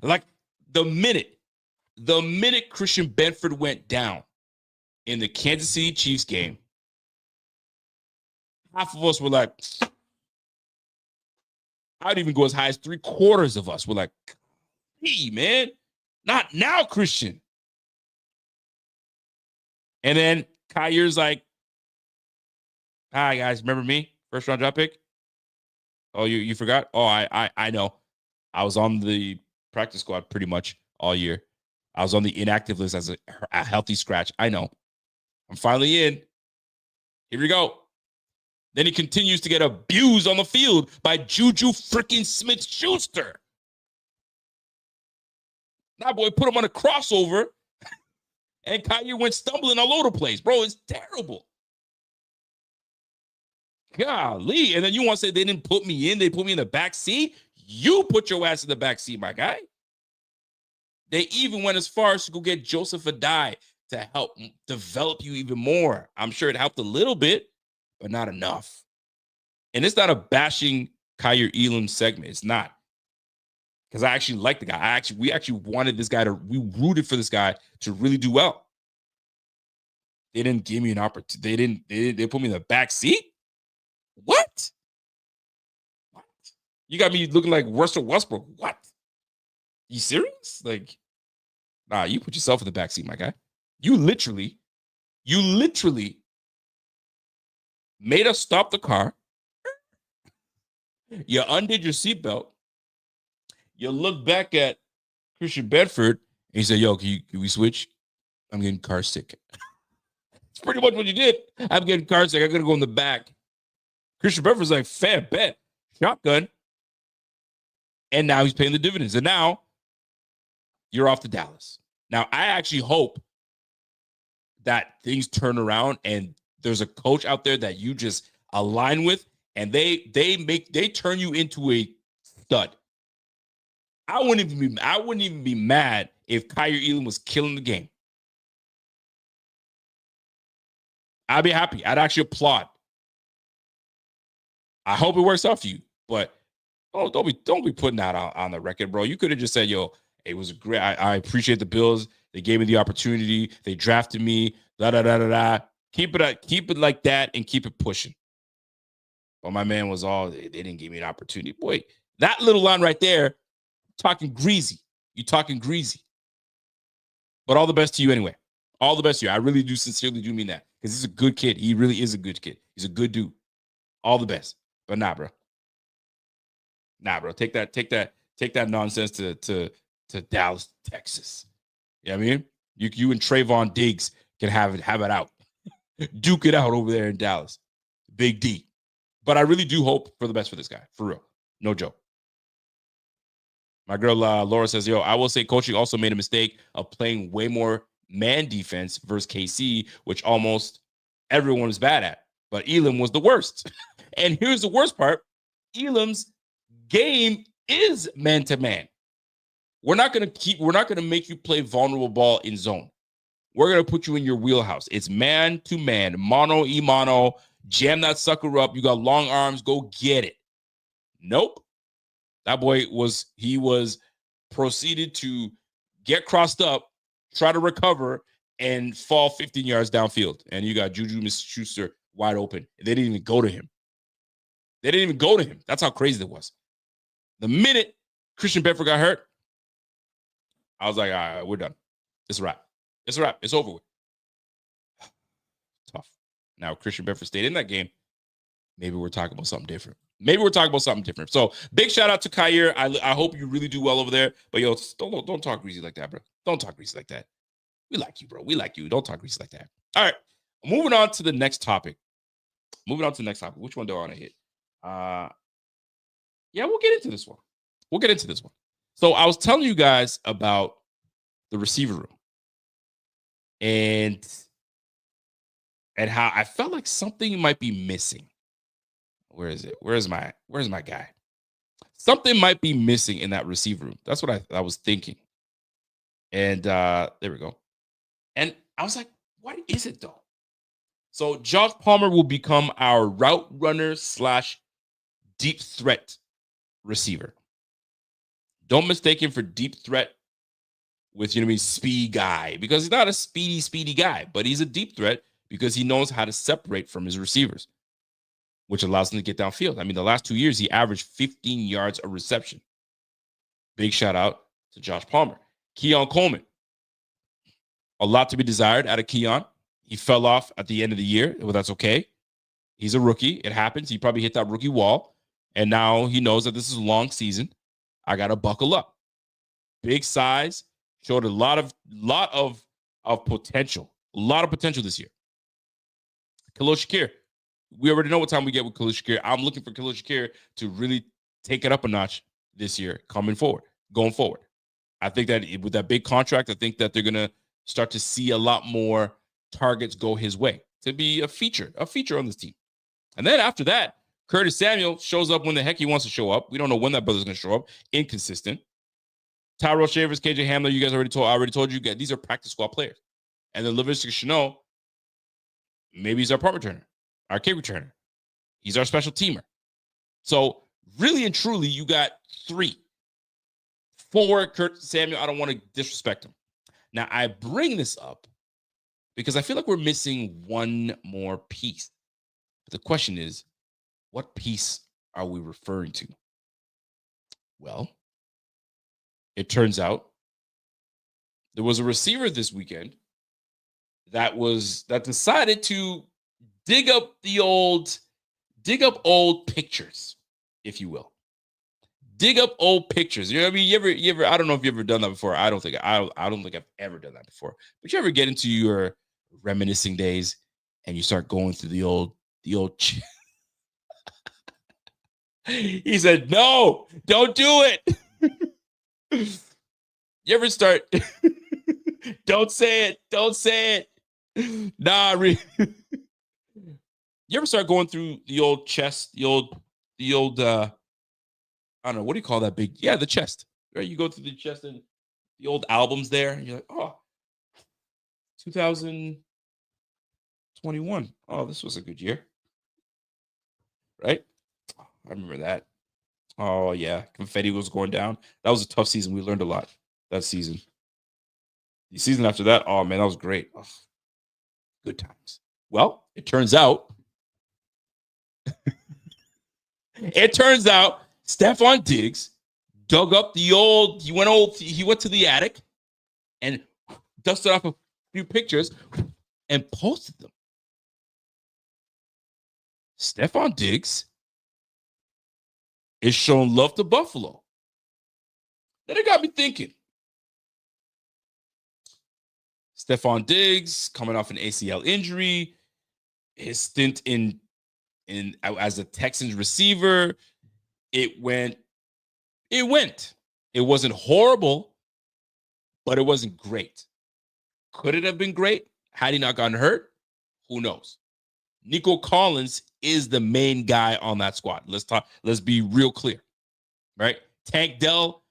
Like the minute Christian Benford went down in the Kansas City Chiefs game, half of us were like, I'd even go as high as 3/4 of us were like, hey, man, not now, Christian. And then Kaiir's like, hi, guys, remember me? 1st round draft pick? Oh, you forgot? Oh, I know. I was on the practice squad pretty much all year. I was on the inactive list as a healthy scratch. I know. I'm finally in. Here we go. Then he continues to get abused on the field by Juju freaking Smith-Schuster. That boy put him on a crossover, and Kaiir went stumbling all over the place. Bro, it's terrible. Golly. And then you want to say they didn't put me in? They put me in the back seat? You put your ass in the back seat, my guy. They even went as far as to go get Joseph Adai to help develop you even more. I'm sure it helped a little bit, but not enough. And it's not a bashing Kaiir Elam segment. It's not. Because I actually like the guy. We actually wanted this guy we rooted for this guy to really do well. They didn't give me an opportunity. They put me in the back seat? What? You got me looking like Russell Westbrook. What? You serious? Like, nah, you put yourself in the back seat, my guy. You literally made us stop the car. You undid your seatbelt. You look back at Christian Benford and you say, yo, can we switch? I'm getting car sick. It's pretty much what you did. I'm getting car sick. I'm going to go in the back. Christian Benford's like, fair bet. Shotgun. And now he's paying the dividends. And now you're off to Dallas. Now, I actually hope that things turn around and there's a coach out there that you just align with and they turn you into a stud. I wouldn't even be mad if Kaiir Elam was killing the game. I'd be happy. I'd actually applaud. I hope it works out for you, but don't be putting that on the record, bro. You could have just said, yo, it was great. I appreciate the Bills. They gave me the opportunity. They drafted me. Da da da da da. Keep it like that and keep it pushing. But my man was they didn't give me an opportunity. Boy, that little line right there, talking greasy. You talking greasy. But all the best to you anyway. All the best to you. I really do sincerely do mean that. Because he's a good kid. He really is a good kid. He's a good dude. All the best. But nah, bro. Nah, bro. Take that nonsense to Dallas, Texas. You know what I mean? You and Trayvon Diggs can have it out. Duke it out over there in Dallas. Big D. But I really do hope for the best for this guy. For real. No joke. My girl Laura says, yo, I will say coaching also made a mistake of playing way more man defense versus KC, which almost everyone is bad at. But Elam was the worst. And here's the worst part. Elam's game is man-to-man. We're not going to make you play vulnerable ball in zone. We're going to put you in your wheelhouse. It's man-to-man, mano-y-mano, jam that sucker up. You got long arms, go get it. Nope. That boy was proceeded to get crossed up, try to recover, and fall 15 yards downfield. And you got Juju Smith-Schuster wide open. They didn't even go to him. That's how crazy it was. The minute Christian Benford got hurt, I was like, all right, we're done. It's a wrap. It's over with. Tough. Now, Christian Benford stayed in that game. Maybe we're talking about something different. So, big shout out to Kaiir. I hope you really do well over there. But, yo, don't talk greasy like that, bro. Don't talk greasy like that. We like you, bro. We like you. Don't talk greasy like that. All right. Moving on to the next topic. Which one do I want to hit? Yeah, we'll get into this one. So I was telling you guys about the receiver room and how I felt like something might be missing. Where is it? Where's my guy? Something might be missing in that receiver room. That's what I was thinking. And there we go. And I was like, what is it though? So Josh Palmer will become our route runner / deep threat receiver. Don't mistake him for deep threat with, speed guy, because he's not a speedy guy, but he's a deep threat because he knows how to separate from his receivers, which allows him to get downfield. I mean, the last 2 years, he averaged 15 yards a reception. Big shout out to Josh Palmer. Keon Coleman. A lot to be desired out of Keon. He fell off at the end of the year. Well, that's okay. He's a rookie. It happens. He probably hit that rookie wall. And now he knows that this is a long season. I got to buckle up. Big size, showed a lot of potential. A lot of potential this year. Khalil Shakir. We already know what time we get with Khalil Shakir. I'm looking for Khalil Shakir to really take it up a notch this year, going forward. I think that with that big contract, I think that they're going to start to see a lot more targets go his way to be a feature on this team. And then after that, Curtis Samuel shows up when the heck he wants to show up. We don't know when that brother's going to show up. Inconsistent. Tyrell Shavers, KJ Hamler, you guys I already told you, these are practice squad players. And then Laviska Shenault, maybe he's our punt returner, our kick returner. He's our special teamer. So really and truly, you got 3. 4, Curtis Samuel. I don't want to disrespect him. Now, I bring this up because I feel like we're missing one more piece. But the question is, what piece are we referring to? Well, it turns out there was a receiver this weekend that decided to dig up old pictures, if you will. Dig up old pictures. You know what I mean? You ever I don't know if you ever done that before. I don't think I've ever done that before. But you ever get into your reminiscing days and you start going through the old He said, "No, don't do it." You ever start Don't say it. Nah, you ever start going through the old chest, the old I don't know, what do you call that big? Yeah, the chest. Right? You go through the chest and the old albums there, and you're like, oh, 2021. Oh, this was a good year. Right? I remember that. Oh, yeah. Confetti was going down. That was a tough season. We learned a lot that season. The season after that, oh, man, that was great. Oh, good times. Well, it turns out Stefon Diggs dug up he went to the attic and dusted off a few pictures and posted them. Stefon Diggs is showing love to Buffalo. Then it got me thinking. Stefon Diggs coming off an ACL injury, his stint in as a Texans receiver, it went. It wasn't horrible, but it wasn't great. Could it have been great had he not gotten hurt? Who knows? Nico Collins is the main guy on that squad. Let's be real clear, right? Tank Dell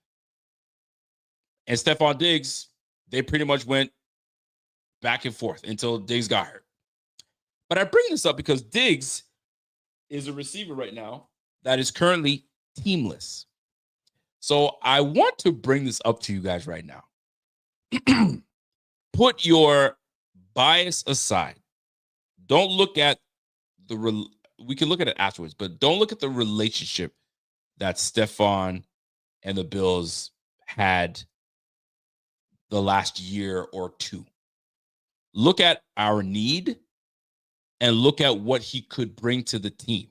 and Stefon Diggs, they pretty much went back and forth until Diggs got hurt. But I bring this up because Diggs is a receiver right now that is currently teamless. So I want to bring this up to you guys right now. Put your bias aside. Don't look at we can look at it afterwards, but don't look at the relationship that Stefon and the Bills had the last year or two. Look at our need and look at what he could bring to the team.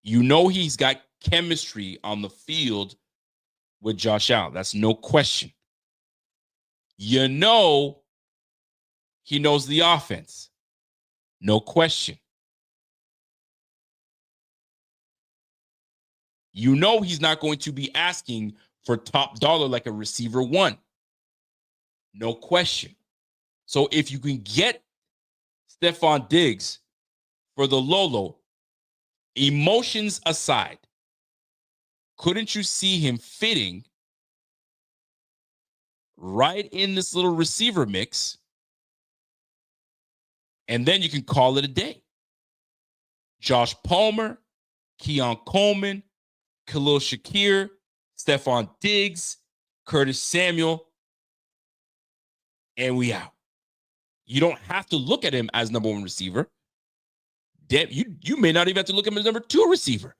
You know he's got chemistry on the field with Josh Allen. That's no question. You know he knows the offense. No question. You know he's not going to be asking for top dollar like a receiver one. No question. So if you can get Stefon Diggs for the Lolo, emotions aside, couldn't you see him fitting right in this little receiver mix? And then you can call it a day. Josh Palmer, Keon Coleman, Khalil Shakir, Stefon Diggs, Curtis Samuel, and we out. You don't have to look at him as number one receiver. You may not even have to look at him as number two receiver.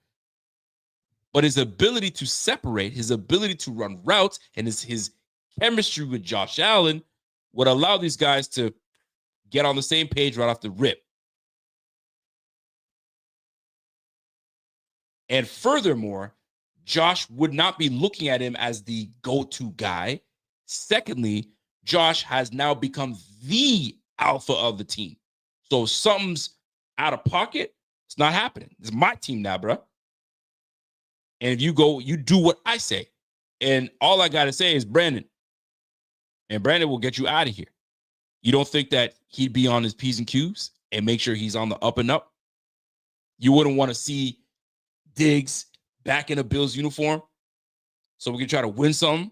But his ability to separate, his ability to run routes, and his chemistry with Josh Allen would allow these guys to get on the same page right off the rip. And furthermore, Josh would not be looking at him as the go-to guy. Secondly, Josh has now become the alpha of the team. So if something's out of pocket, it's not happening. It's my team now, bro. And if you go, you do what I say. And all I got to say is Brandon. And Brandon will get you out of here. You don't think that he'd be on his P's and Q's and make sure he's on the up and up? You wouldn't want to see Diggs back in a Bills uniform so we can try to win something?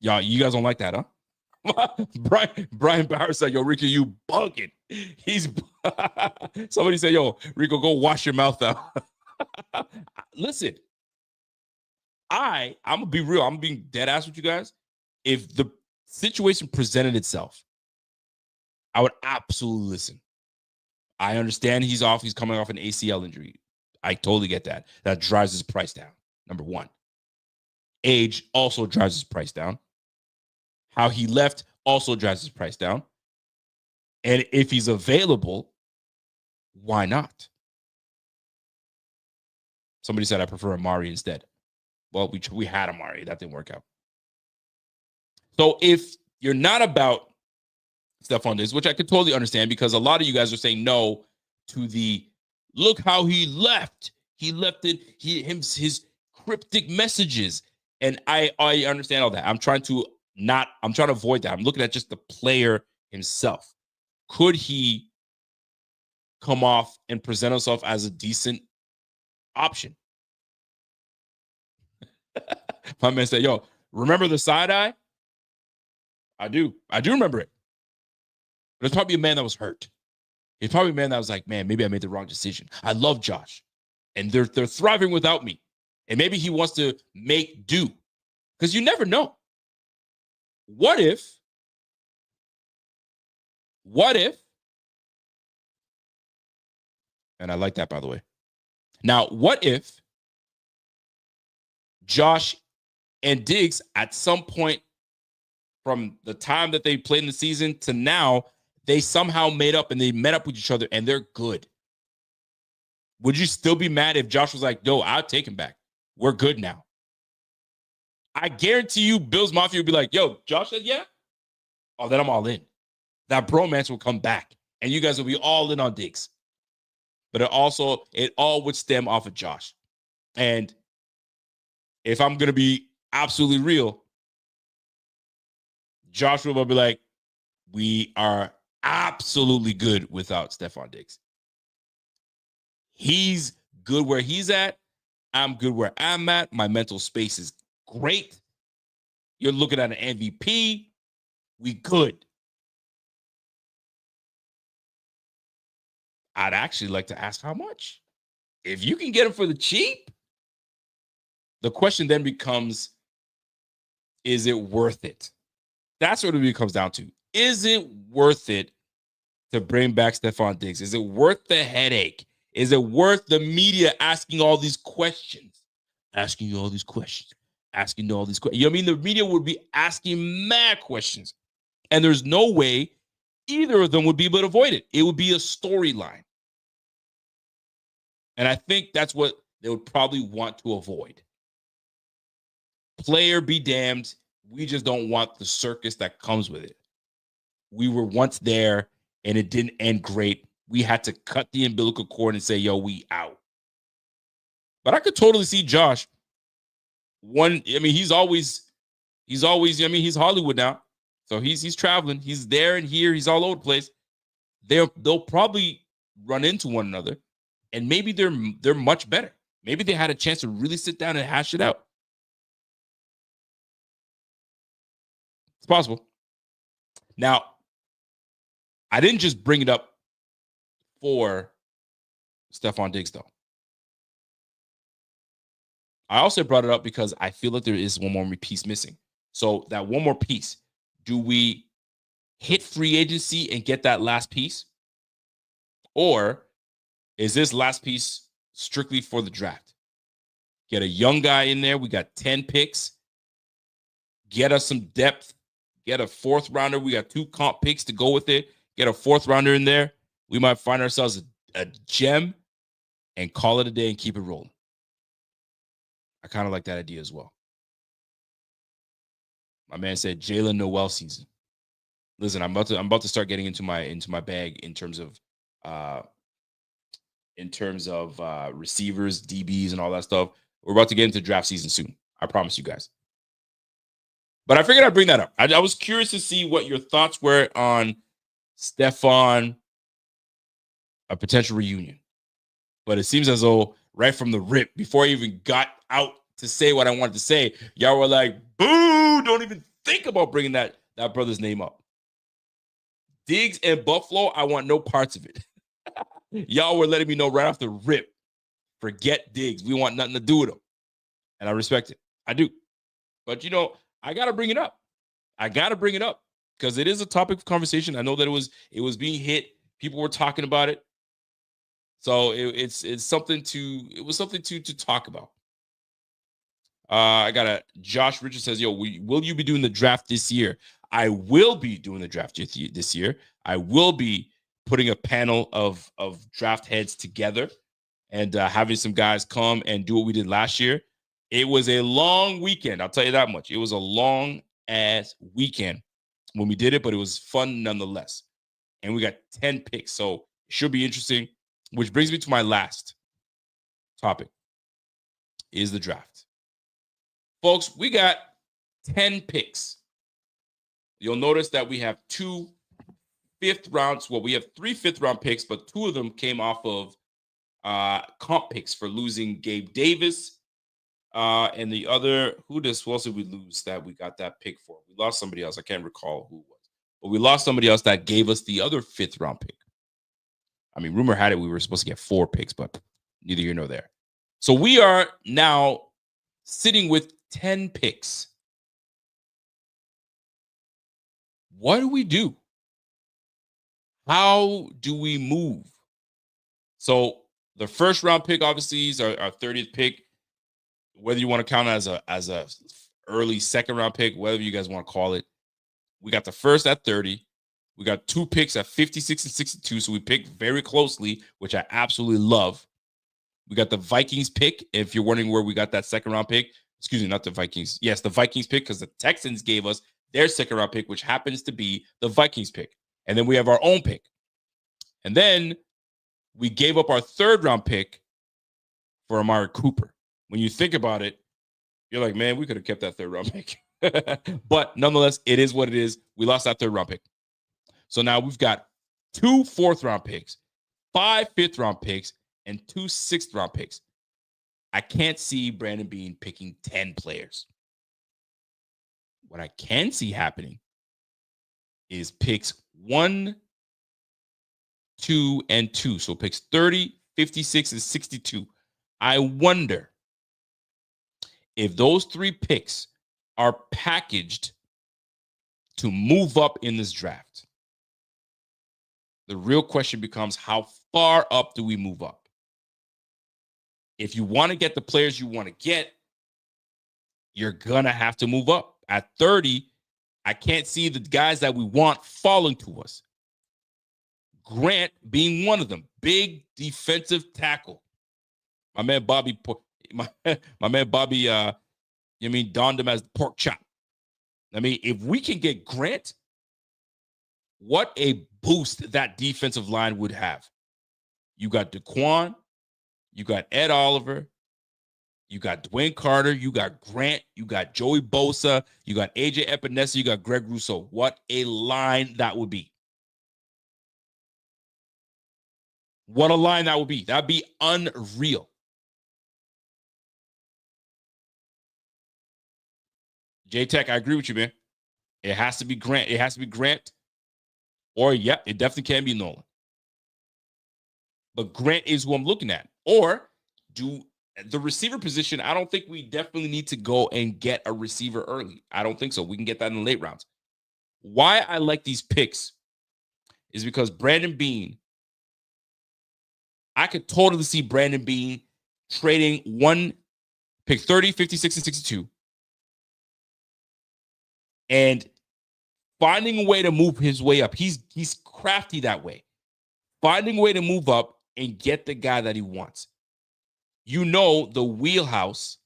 Y'all, you guys don't like that, huh? Brian Bauer said, yo, Rico, you bugging. Somebody said, yo, Rico, go wash your mouth out. Listen, I'm going to be real. I'm being dead ass with you guys. If the situation presented itself, I would absolutely listen. I understand he's coming off an ACL injury. I totally get that. That drives his price down, number one. Age also drives his price down. How he left also drives his price down. And if he's available, why not? Somebody said I prefer Amari instead. Well, we had Amari. That didn't work out. So if you're not about Stephon Diggs, which I could totally understand because a lot of you guys are saying no to the look how he left. He left it, his cryptic messages. And I understand all that. I'm trying to avoid that. I'm looking at just the player himself. Could he come off and present himself as a decent option? My man said, yo, remember the side eye? I do remember it. But it's probably a man that was hurt. It's probably a man that was like, man, maybe I made the wrong decision. I love Josh. And they're thriving without me. And maybe he wants to make do. Because you never know. What if, and I like that, by the way. Now, what if Josh and Diggs at some point from the time that they played in the season to now, they somehow made up and they met up with each other and they're good? Would you still be mad if Josh was like, yo, I'll take him back? We're good now. I guarantee you Bills Mafia would be like, yo, Josh said yeah? Oh, then I'm all in. That bromance will come back and you guys will be all in on Diggs. But it all would stem off of Josh. And if I'm going to be absolutely real, Joshua will be like, we are absolutely good without Stephon Diggs. He's good where he's at. I'm good where I'm at. My mental space is great. You're looking at an MVP. We good. I'd actually like to ask how much. If you can get him for the cheap, the question then becomes, is it worth it? That's what it comes down to. Is it worth it to bring back Stephon Diggs? Is it worth the headache? Is it worth the media asking all these questions? Asking you all these questions. Asking all these questions. You know what I mean? The media would be asking mad questions. And there's no way either of them would be able to avoid it. It would be a storyline. And I think that's what they would probably want to avoid. Player be damned. We just don't want the circus that comes with it. We were once there and it didn't end great. We had to cut the umbilical cord and say, yo, we out. But I could totally see Josh. He's Hollywood now. So he's traveling. He's there and here. He's all over the place. They'll probably run into one another. And maybe they're much better. Maybe they had a chance to really sit down and hash it out. It's possible. Now, I didn't just bring it up for Stephon Diggs, though. I also brought it up because I feel like there is one more piece missing. So that one more piece, do we hit free agency and get that last piece? Or is this last piece strictly for the draft? Get a young guy in there. We got 10 picks. Get us some depth. Get a fourth rounder. We got 2 comp picks to go with it. Get a fourth rounder in there. We might find ourselves a gem. and call it a day and keep it rolling. I kind of like that idea as well. My man said Jalen Noel season. Listen, I'm about to start getting into my bag in terms of receivers, DBs, and all that stuff. We're about to get into draft season soon. I promise you guys. But I figured I'd bring that up. I was curious to see what your thoughts were on Stephon, a potential reunion. But it seems as though right from the rip, before I even got out to say what I wanted to say, y'all were like, boo, don't even think about bringing that brother's name up. Diggs and Buffalo, I want no parts of it. Y'all were letting me know right off the rip, forget Diggs. We want nothing to do with him. And I respect it. I do. But, I got to bring it up. I got to bring it up because it is a topic of conversation. I know that it was being hit. People were talking about it. So it was something to talk about. I got a Josh Richards says, yo, will you be doing the draft this year? I will be doing the draft this year. I will be putting a panel of draft heads together and having some guys come and do what we did last year. It was a long weekend. I'll tell you that much. It was a long ass weekend when we did it, but it was fun nonetheless. And we got 10 picks. So it should be interesting, which brings me to my last topic is the draft. Folks, we got 10 picks. You'll notice that we have 2 fifth rounds. Well, we have 3 fifth-round picks, but 2 of them came off of comp picks for losing Gabe Davis. And the other, who else did we lose that we got that pick for? We lost somebody else. I can't recall who it was. But we lost somebody else that gave us the other 5th-round pick. I mean, rumor had it we were supposed to get 4 picks, but neither here nor there. So we are now sitting with 10 picks. What do we do? How do we move? So the first round pick obviously is our 30th pick. Whether you want to count it as a early second round pick, whatever you guys want to call it. We got the first at 30. We got 2 picks at 56 and 62. So we picked very closely, which I absolutely love. We got the Vikings pick. If you're wondering where we got that second round pick, excuse me, not the Vikings. Yes, the Vikings pick, because the Texans gave us their second round pick, which happens to be the Vikings pick. And then we have our own pick. And then we gave up our 3rd round pick for Amari Cooper. When you think about it, you're like, man, we could have kept that 3rd round pick. But nonetheless, it is what it is. We lost that 3rd round pick. So now we've got 2 4th round picks, 5 5th round picks, and 2 6th round picks. I can't see Brandon Beane picking 10 players. What I can see happening is picks 1, 2, and 2. So picks 30, 56, and 62. I wonder if those 3 picks are packaged to move up in this draft. The real question becomes, how far up do we move up? If you want to get the players you want to get, you're going to have to move up. At 30, I can't see the guys that we want falling to us. Grant being one of them. Big defensive tackle. My man Bobby, donned him as pork chop. I mean, if we can get Grant, what a boost that defensive line would have. You got DeQuan, you got Ed Oliver, you got Dwayne Carter, you got Grant, you got Joey Bosa, you got AJ Epinesa, you got Greg Rousseau. What a line that would be. What a line that would be. That'd be unreal. J-Tech, I agree with you, man. It has to be Grant. It has to be Grant. Or, yeah, it definitely can be Nolan. But Grant is who I'm looking at. Or do the receiver position, I don't think we definitely need to go and get a receiver early. I don't think so. We can get that in the late rounds. Why I like these picks is because Brandon Beane, I could totally see Brandon Beane trading one pick 30, 56, and 62 and finding a way to move his way up. He's crafty that way. Finding a way to move up and get the guy that he wants. You know the wheelhouse,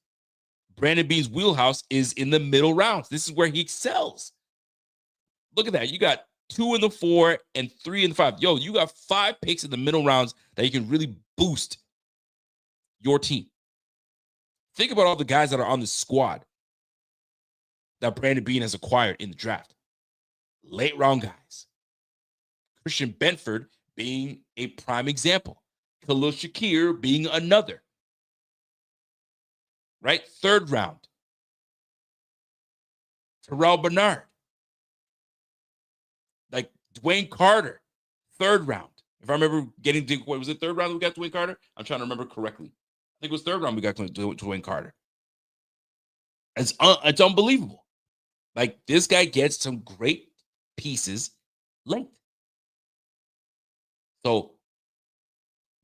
Brandon Beane's wheelhouse is in the middle rounds. This is where he excels. Look at that. You got 2 in the 4 and 3 in the 5. Yo, you got 5 picks in the middle rounds that you can really boost your team. Think about all the guys that are on the squad that Brandon Beane has acquired in the draft. Late round guys. Christian Benford being a prime example. Khalil Shakir being another. Right? 3rd round. Terrell Bernard. Like Dwayne Carter, 3rd round. If I remember getting, was it 3rd round we got Dwayne Carter? I'm trying to remember correctly. I think it was 3rd round we got Dwayne Carter. It's unbelievable. Like, this guy gets some great pieces late. So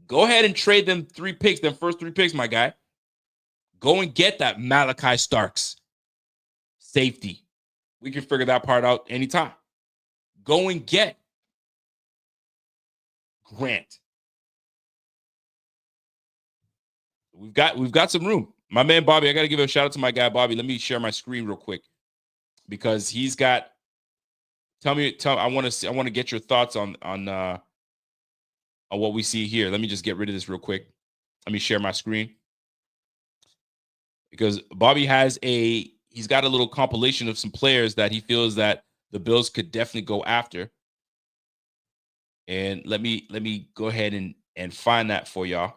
go ahead and trade them 3 picks, them first 3 picks, my guy. Go and get that Malachi Starks safety. We can figure that part out anytime. Go and get Grant. We've got some room. My man Bobby, I got to give a shout out to my guy Bobby. Let me share my screen real quick because he's got. Tell I want to get your thoughts on what we see here. Let me just get rid of this real quick. Let me share my screen because Bobby he's got a little compilation of some players that he feels that the Bills could definitely go after. And let me go ahead and find that for y'all.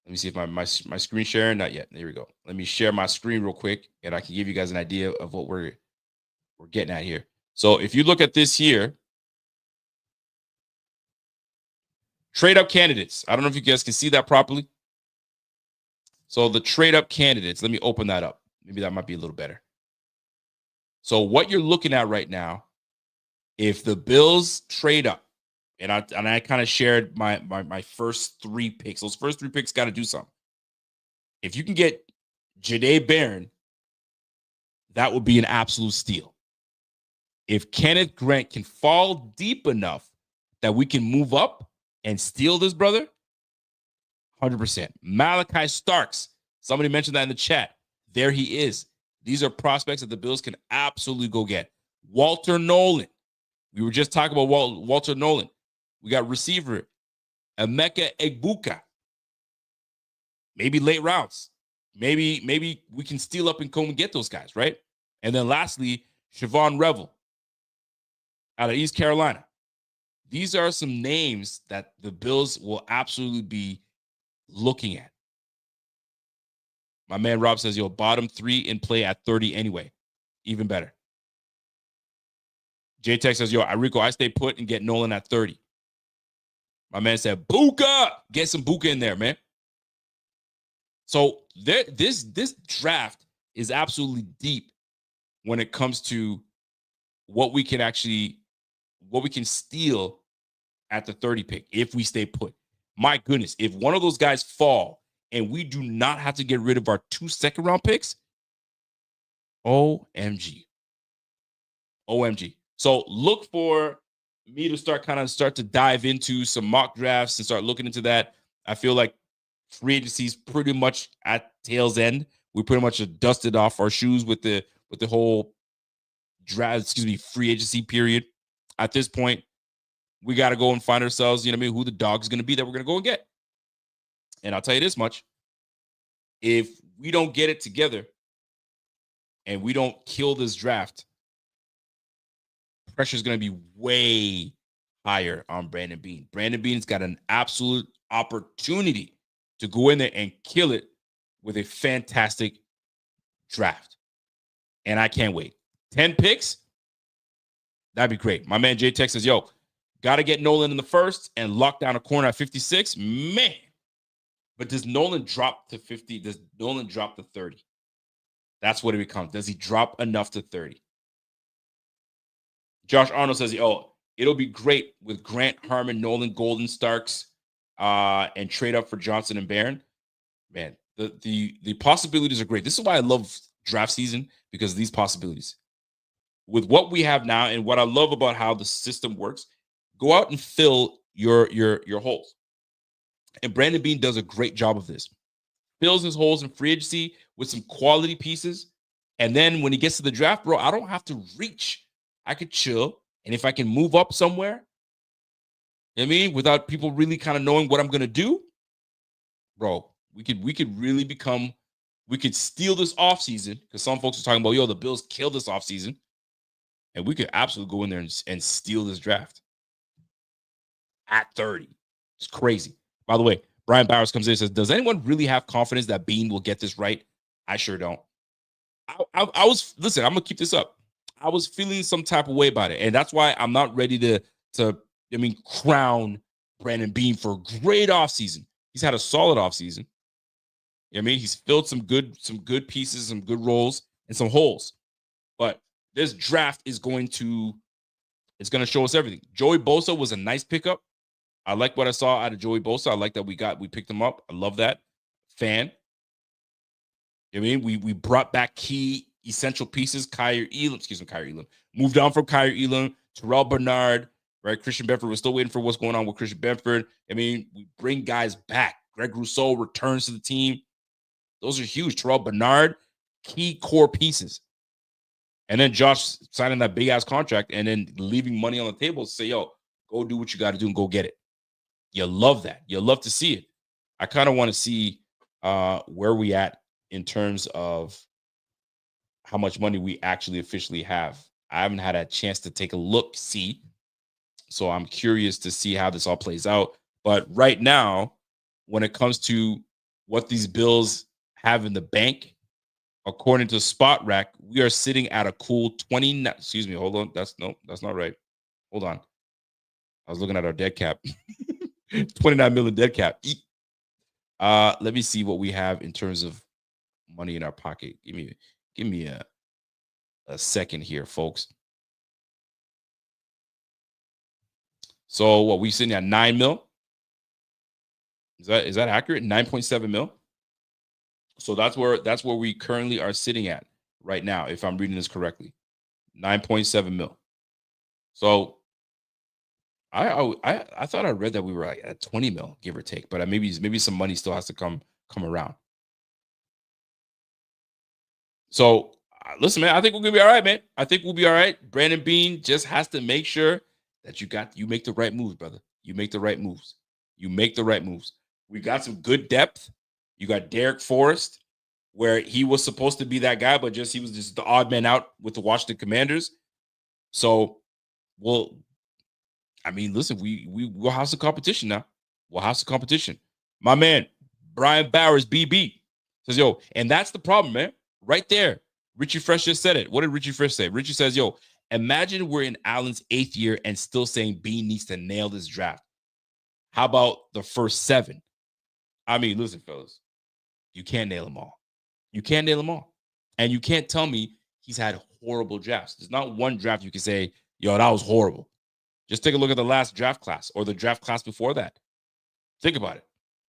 Let me see if my screen sharing. Not yet. There we go. Let me share my screen real quick, and I can give you guys an idea of what we're getting at here. So if you look at this here, trade up candidates. I don't know if you guys can see that properly. So the trade up candidates, let me open that up. Maybe that might be a little better. So what you're looking at right now, if the Bills trade up, and I kind of shared my first 3 picks. Those first 3 picks got to do something. If you can get Jahdae Barron, that would be an absolute steal. If Kenneth Grant can fall deep enough that we can move up and steal this brother, 100%. Malachi Starks, somebody mentioned that in the chat. There he is. These are prospects that the Bills can absolutely go get. Walter Nolan. We were just talking about Walter Nolan. We got receiver Emeka Egbuka. Maybe late rounds. Maybe we can steal up and come and get those guys, right? And then lastly, Siobhan Revel out of East Carolina. These are some names that the Bills will absolutely be looking at. My man Rob says, yo, bottom 3 in play at 30 anyway. Even better. J-Tech says, yo, Rico, I stay put and get Nolan at 30. My man said, Buka! Get some Buka in there, man. So this draft is absolutely deep when it comes to what we can steal at the 30 pick if we stay put. My goodness, if one of those guys fall and we do not have to get rid of our 2 second-round picks, OMG. So look for me to start to dive into some mock drafts and start looking into that. I feel like free agency is pretty much at tail's end. We pretty much dusted off our shoes with the whole draft, free agency period. At this point, we got to go and find ourselves, who the dog's going to be that we're going to go and get. And I'll tell you this much. If we don't get it together and we don't kill this draft, pressure is going to be way higher on Brandon Beane. Brandon Beane's got an absolute opportunity to go in there and kill it with a fantastic draft. And I can't wait. 10 picks? That'd be great. My man J-Tech says, yo, got to get Nolan in the first and lock down a corner at 56. Man. But does Nolan drop to 50? Does Nolan drop to 30? That's what it becomes. Does he drop enough to 30? Josh Arnold says, oh, it'll be great with Grant, Harmon, Nolan, Golden, Starks, and trade up for Johnson and Barron. Man, the possibilities are great. This is why I love draft season, because of these possibilities. With what we have now and what I love about how the system works, go out and fill your holes. And Brandon Beane does a great job of this. Fills his holes in free agency with some quality pieces. And then when he gets to the draft, bro, I don't have to reach. I could chill. And if I can move up somewhere, you know what I mean, without people really kind of knowing what I'm going to do, bro, we could really become, we could steal this offseason, because some folks are talking about, yo, the Bills killed this offseason. And we could absolutely go in there and steal this draft at 30. It's crazy. By the way, Brian Bowers comes in and says, does anyone really have confidence that Beane will get this right? I sure don't. I was, listen, I'm going to keep this up. I was feeling some type of way about it. And that's why I'm not ready to crown Brandon Beane for a great offseason. He's had a solid offseason. You know what I mean? He's filled some good pieces, some good roles, and some holes. But this draft is going to show us everything. Joey Bosa was a nice pickup. I like what I saw out of Joey Bosa. I like that we picked him up. I love that. Fan. You know what I mean? We brought back key essential pieces. Kaiir Elam. Moved on from Kaiir Elam. Terrell Bernard, right? Christian Benford. We're still waiting for what's going on with Christian Benford. I mean, we bring guys back. Greg Rousseau returns to the team. Those are huge. Terrell Bernard, key core pieces. And then Josh signing that big-ass contract and then leaving money on the table to say, yo, go do what you got to do and go get it. You love that. You love to see it. I kind of want to see where we at in terms of how much money we actually officially have. I haven't had a chance to take a look, see. So I'm curious to see how this all plays out. But right now, when it comes to what these Bills have in the bank, according to Spot Rack, we are sitting at a cool 20. Excuse me. Hold on. That's not right. Hold on. I was looking at our dead cap. 29 million dead cap. Let me see what we have in terms of money in our pocket. Give me a second here, folks. So what, we sitting at 9 mil? Is that accurate? 9.7 mil. So that's where we currently are sitting at right now, if I'm reading this correctly. 9.7 mil. So I thought I read that we were like at 20 mil, give or take, but maybe some money still has to come around. So listen, man, I think we're gonna be all right, man. I think we'll be all right. Brandon Beane just has to make sure that you make the right moves, brother. You make the right moves. You make the right moves. We got some good depth. You got Derek Forrest, where he was supposed to be that guy, but he was just the odd man out with the Washington Commanders. So, well, I mean, listen, we'll have some competition now. We'll have some competition. My man, Brian Bowers, BB, says, yo, and that's the problem, man. Right there. Richie Fresh just said it. What did Richie Fresh say? Richie says, yo, imagine we're in Allen's 8th year and still saying Beane needs to nail this draft. How about the first 7? I mean, listen, fellas, you can't nail them all. You can't nail them all. And you can't tell me he's had horrible drafts. There's not one draft you can say, yo, that was horrible. Just take a look at the last draft class or the draft class before that. Think about it,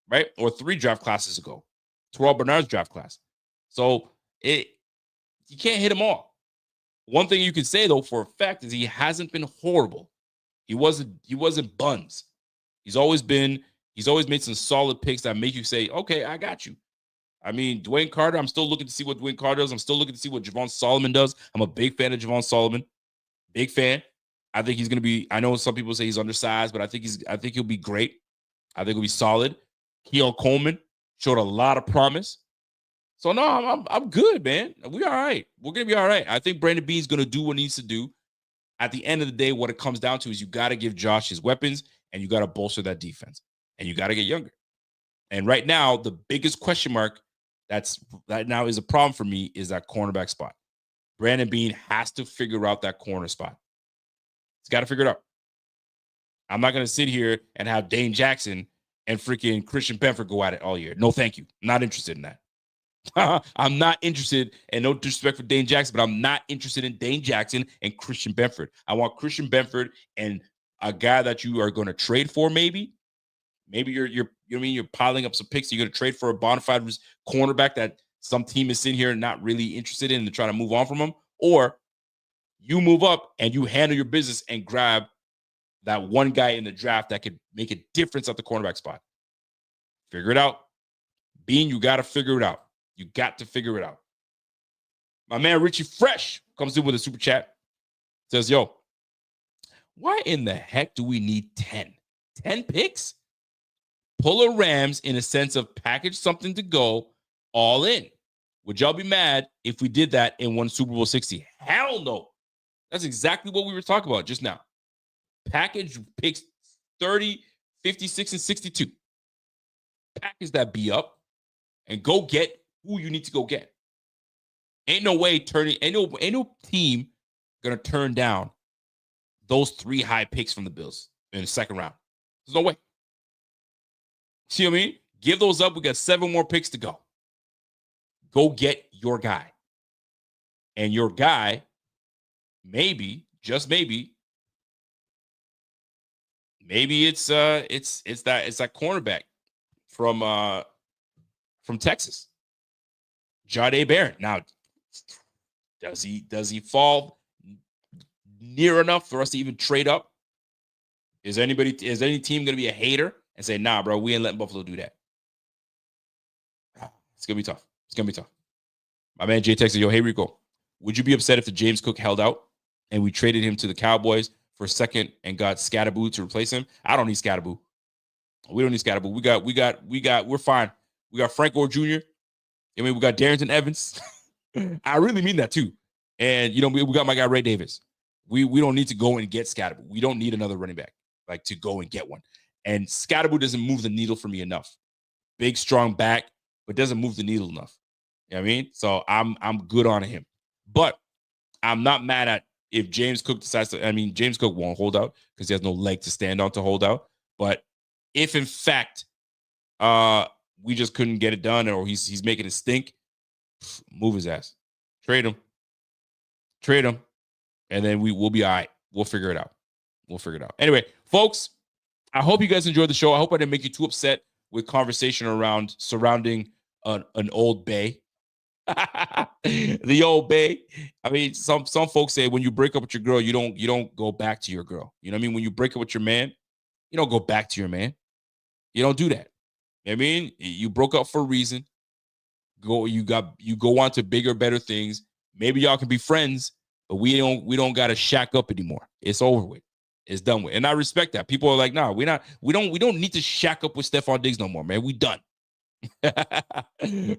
right? Or 3 draft classes ago. Terrell Bernard's draft class. So you can't hit them all. One thing you can say, though, for a fact is he hasn't been horrible. He wasn't buns. He's always made some solid picks that make you say, okay, I got you. I mean, Dwayne Carter, I'm still looking to see what Dwayne Carter does. I'm still looking to see what Javon Solomon does. I'm a big fan of Javon Solomon. Big fan. I think he's going to be, I know some people say he's undersized, but I think he'll be great. I think he'll be solid. Keon Coleman showed a lot of promise. So no, I'm good, man. We're all right. We're going to be all right. I think Brandon Beane's going to do what he needs to do. At the end of the day, what it comes down to is you got to give Josh his weapons and you got to bolster that defense and you got to get younger. And right now, the biggest question mark that now is a problem for me is that cornerback spot. Brandon Beane has to figure out that corner spot. He's got to figure it out. I'm not going to sit here and have Dane Jackson and freaking Christian Benford go at it all year. No, thank you. I'm not interested in that. I'm not interested, and no disrespect for Dane Jackson, but I'm not interested in Dane Jackson and Christian Benford. I want Christian Benford and a guy that you are going to trade for, maybe you're piling up some picks. You're going to trade for a bona fide cornerback that some team is sitting here and not really interested in and trying to move on from him, or you move up and you handle your business and grab that one guy in the draft that could make a difference at the cornerback spot. Figure it out. Bean, you got to figure it out. You got to figure it out. My man Richie Fresh comes in with a super chat. Says, yo, why in the heck do we need 10? 10 picks? Pull a Rams in a sense of package something to go all in. Would y'all be mad if we did that and won Super Bowl 60? Hell no. That's exactly what we were talking about just now. Package picks 30, 56, and 62. Package that B up and go get who you need to go get. Ain't no team gonna turn down those 3 high picks from the Bills in the second round. There's no way. See what I mean? Give those up. We got 7 more picks to go. Go get your guy. And your guy, maybe, just maybe it's that cornerback from Texas. Jahdae Barron. Now, does he fall near enough for us to even trade up? Is any team going to be a hater and say, nah, bro, we ain't letting Buffalo do that? It's going to be tough. It's going to be tough. My man Jay texted, yo, hey, Rico, would you be upset if the James Cook held out and we traded him to the Cowboys for a second and got Scatterboo to replace him? I don't need Scatterboo. We don't need Scatterboo. We're fine. We got Frank Gore Jr. I mean, we got Darrington Evans. I really mean that too. And, we got my guy Ray Davis. We don't need to go and get Scatterboo. We don't need another running back, to go and get one. And Scatterboo doesn't move the needle for me enough. Big, strong back, but doesn't move the needle enough. You know what I mean? So I'm good on him. But I'm not mad at if James Cook decides to. I mean, James Cook won't hold out because he has no leg to stand on to hold out. But if in fact we just couldn't get it done, or he's making it stink, move his ass. Trade him. And then we'll be all right. We'll figure it out. Anyway, folks, I hope you guys enjoyed the show. I hope I didn't make you too upset with conversation surrounding an old bay. The old bay. I mean, some folks say when you break up with your girl, you don't go back to your girl. You know what I mean? When you break up with your man, you don't go back to your man. You don't do that. You know what I mean? You broke up for a reason. You go on to bigger, better things. Maybe y'all can be friends, but we don't gotta shack up anymore. It's over with. It's done with. And I respect that. People are like, nah, we don't need to shack up with Stephon Diggs no more, man. We done.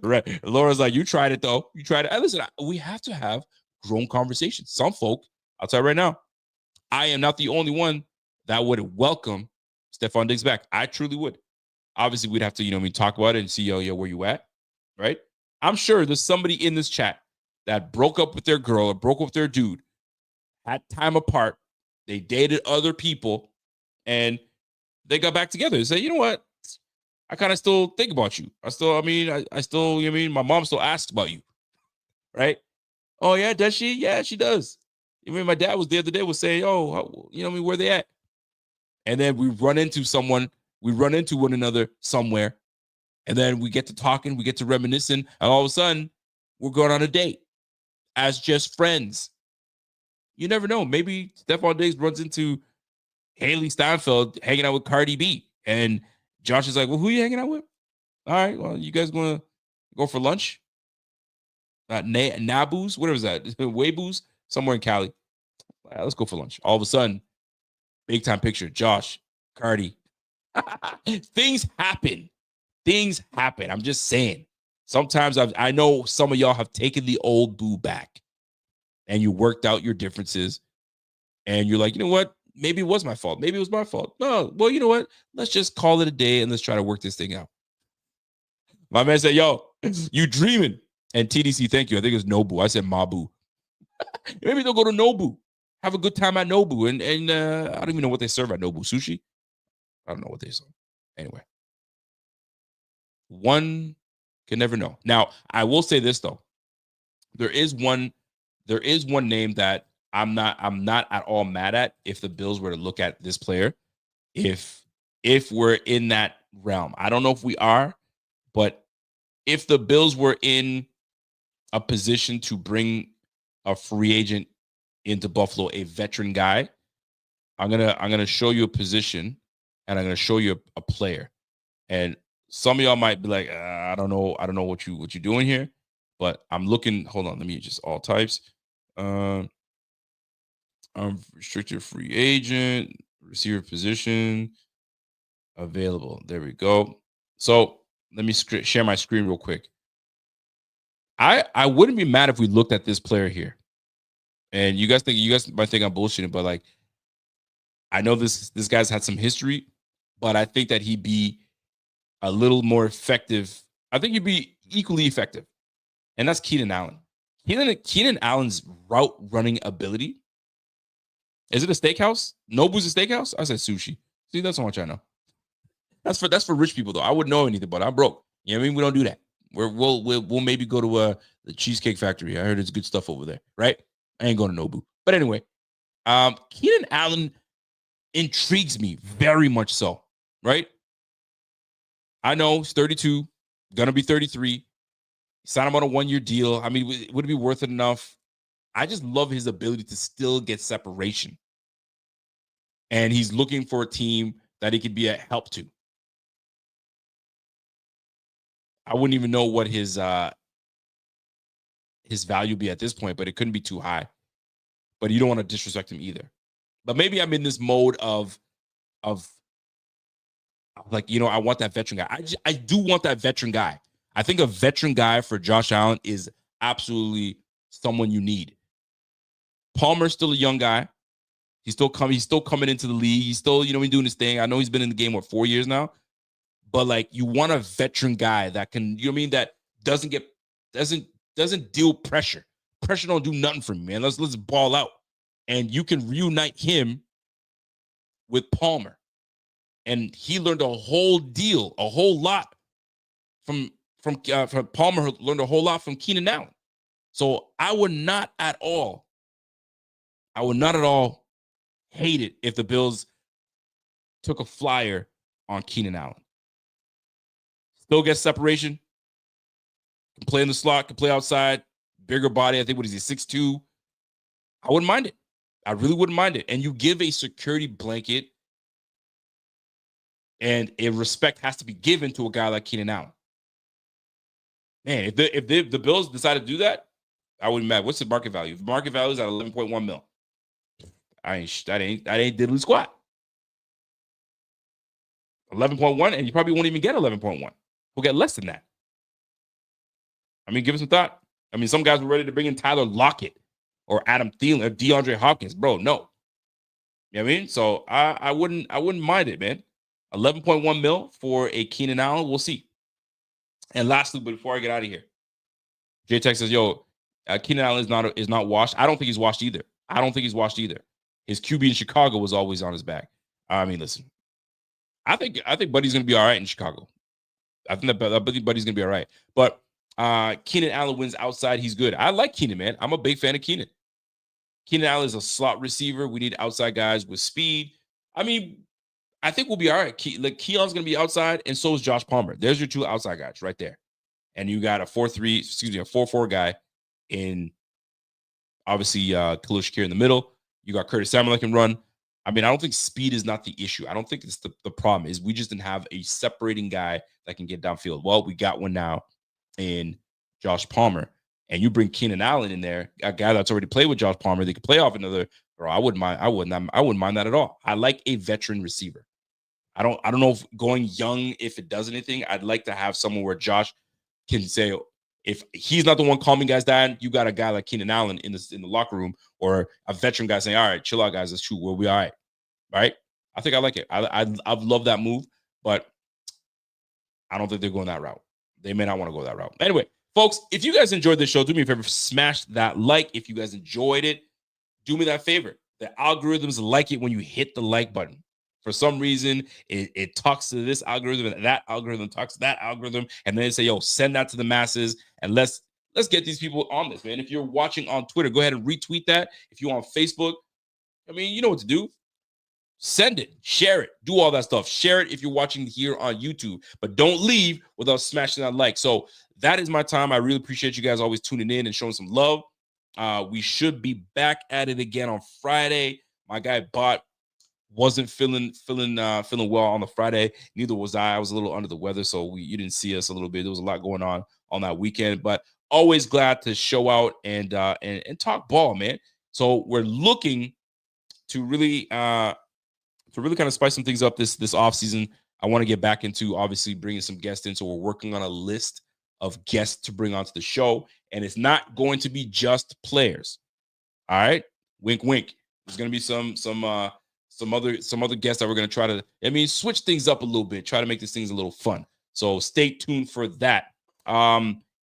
Right. Laura's like, you tried it though. You tried it. Listen, we have to have grown conversations. Some folk, I'll tell you right now, I am not the only one that would welcome Stephon Diggs back. I truly would. Obviously, we'd have to, talk about it and see, yo, where you at, right? I'm sure there's somebody in this chat that broke up with their girl or broke up with their dude, had time apart, they dated other people, and they got back together and said, you know what? I kind of still think about you. I still, my mom still asks about you, right? Oh, yeah, does she? Yeah, she does. My dad was the other day was saying, oh, where they at? And then we run into one another somewhere, and then we get to talking, we get to reminiscing, and all of a sudden, we're going on a date as just friends. You never know. Maybe Stephon Diggs runs into Haley Steinfeld hanging out with Cardi B, and Josh is like, well, who are you hanging out with? All right, well, you guys going to go for lunch? Naboo's? Whatever is that? Weibo's? Somewhere in Cali. Right, let's go for lunch. All of a sudden, big time picture. Josh, Cardi. Things happen. I'm just saying. Sometimes I know some of y'all have taken the old boo back and you worked out your differences and you're like, you know what? Maybe it was my fault. Maybe it was my fault. No, well, you know what? Let's just call it a day and let's try to work this thing out. My man said, yo, you dreaming. And TDC, thank you. I think it was Nobu. I said Mabu. Maybe they'll go to Nobu. Have a good time at Nobu. And I don't even know what they serve at Nobu. Sushi? I don't know what they serve. Anyway. One can never know. Now, I will say this, though. There is one name that I'm not at all mad at if the Bills were to look at this player. If we're in that realm. I don't know if we are, but if the Bills were in a position to bring a free agent into Buffalo, a veteran guy, I'm gonna show you a position, and I'm gonna show you a player. And some of y'all might be like, I don't know what you're doing here, but I'm looking. Hold on, let me just all types. I'm restricted free agent, receiver position available. There we go. So let me share my screen real quick. I wouldn't be mad if we looked at this player here. And you guys might think I'm bullshitting, but like, I know this guy's had some history, but I think that he'd be a little more effective. I think he'd be equally effective. And that's Keenan Allen. Keenan Allen's route running ability. Is it a steakhouse? Nobu's a steakhouse? I said sushi. See, that's how much I know. That's for rich people though. I wouldn't know anything, but I'm broke. You know what I mean? We don't do that. We'll maybe go to the Cheesecake Factory. I heard it's good stuff over there, right? I ain't going to Nobu. But anyway, Keenan Allen intrigues me very much so, right? I know he's 32, gonna be 33. Sign him on a 1-year deal. I mean, would it be worth it enough? I just love his ability to still get separation. And he's looking for a team that he could be a help to. I wouldn't even know what his value would be at this point, but it couldn't be too high. But you don't want to disrespect him either. But maybe I'm in this mode of like, you know, I want that veteran guy. I do want that veteran guy. I think a veteran guy for Josh Allen is absolutely someone you need. Palmer's still a young guy. He's still coming into the league. He's still, you know, doing his thing. I know he's been in the game, 4 years now. But like, you want a veteran guy that can, you know what I mean, that doesn't deal pressure. Pressure don't do nothing for me, man. Let's ball out. And you can reunite him with Palmer. And he learned a whole lot from Palmer. Learned a whole lot from Keenan Allen. So I would not at all hate it if the Bills took a flyer on Keenan Allen. Still gets separation. Can play in the slot, can play outside. Bigger body. I think, what is he, 6'2"? I wouldn't mind it. I really wouldn't mind it. And you give a security blanket, and a respect has to be given to a guy like Keenan Allen. Man, if the Bills decide to do that, I wouldn't mad. What's the market value? If the market value is at 11.1 mil, that ain't diddly squat. 11.1, and you probably won't even get 11.1. We'll get less than that. I mean, give it some thought. I mean, some guys were ready to bring in Tyler Lockett or Adam Thielen or DeAndre Hopkins. Bro, no. You know what I mean? So I wouldn't mind it, man. 11.1 mil for a Keenan Allen. We'll see. And lastly, but before I get out of here, J-Tech says, Keenan Allen is not washed. I don't think he's washed either. His QB in Chicago was always on his back. I mean, listen, I think Buddy's going to be all right in Chicago. I think that Buddy's going to be all right. But Keenan Allen wins outside. He's good. I like Keenan, man. I'm a big fan of Keenan. Keenan Allen is a slot receiver. We need outside guys with speed. I mean, I think we'll be all right. Keon's going to be outside, and so is Josh Palmer. There's your two outside guys right there. And you got a 4-4 guy in, obviously, Khalil Shakir in the middle. You got Curtis Samuel that can run. I mean, I don't think speed is not the issue. I don't think it's the problem is we just didn't have a separating guy that can get downfield. Well, we got one now in Josh Palmer. And you bring Keenan Allen in there, a guy that's already played with Josh Palmer. They could play off another. Bro, I wouldn't mind that at all. I like a veteran receiver. I don't know if going young, if it does anything. I'd like to have someone where Josh can say, if he's not the one calming guys down, you got a guy like Keenan Allen in the locker room, or a veteran guy saying, all right, chill out, guys. Let's shoot. We'll be all right. Right? I think I like it. I've loved that move, but I don't think they're going that route. They may not want to go that route. Anyway, folks, if you guys enjoyed this show, do me a favor, smash that like. If you guys enjoyed it, do me that favor. The algorithms like it when you hit the like button. For some reason, it talks to this algorithm, and that algorithm talks to that algorithm, and then they say, yo, send that to the masses, and let's get these people on this, man. If you're watching on Twitter, go ahead and retweet that. If you're on Facebook, I mean, you know what to do. Send it, share it, do all that stuff. Share it if you're watching here on YouTube, but don't leave without smashing that like. So that is my time. I really appreciate you guys always tuning in and showing some love. We should be back at it again on Friday. My guy Bot wasn't feeling well on the Friday. Neither was I. I was a little under the weather, so you didn't see us a little bit. There was a lot going on that weekend, but always glad to show out and talk ball, man. So we're looking to really kind of spice some things up this off season. I want to get back into obviously bringing some guests in. So we're working on a list of guests to bring onto the show, and it's not going to be just players. All right, wink, wink. There's going to be some other guests that we're going to try to, switch things up a little bit, try to make these things a little fun. So stay tuned for that.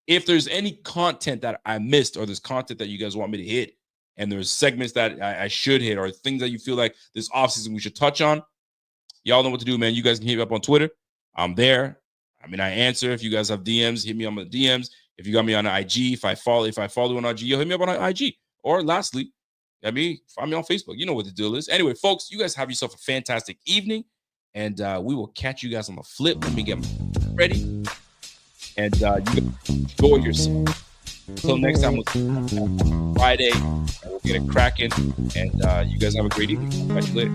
If there's any content that I missed, or there's content that you guys want me to hit, and there's segments that I should hit, or things that you feel like this offseason we should touch on, y'all know what to do, man. You guys can hit me up on Twitter. I'm there. I answer. If you guys have DMs, hit me on the DMs. If you got me on IG, if I follow you on IG, you'll hit me up on IG. Or lastly, find me on Facebook. You know what the deal is. Anyway, folks, you guys have yourself a fantastic evening, and we will catch you guys on the flip. Let me get ready, and you enjoy yourself. Until next time, we'll see you Friday, and we'll get it cracking, and you guys have a great evening. Catch you later.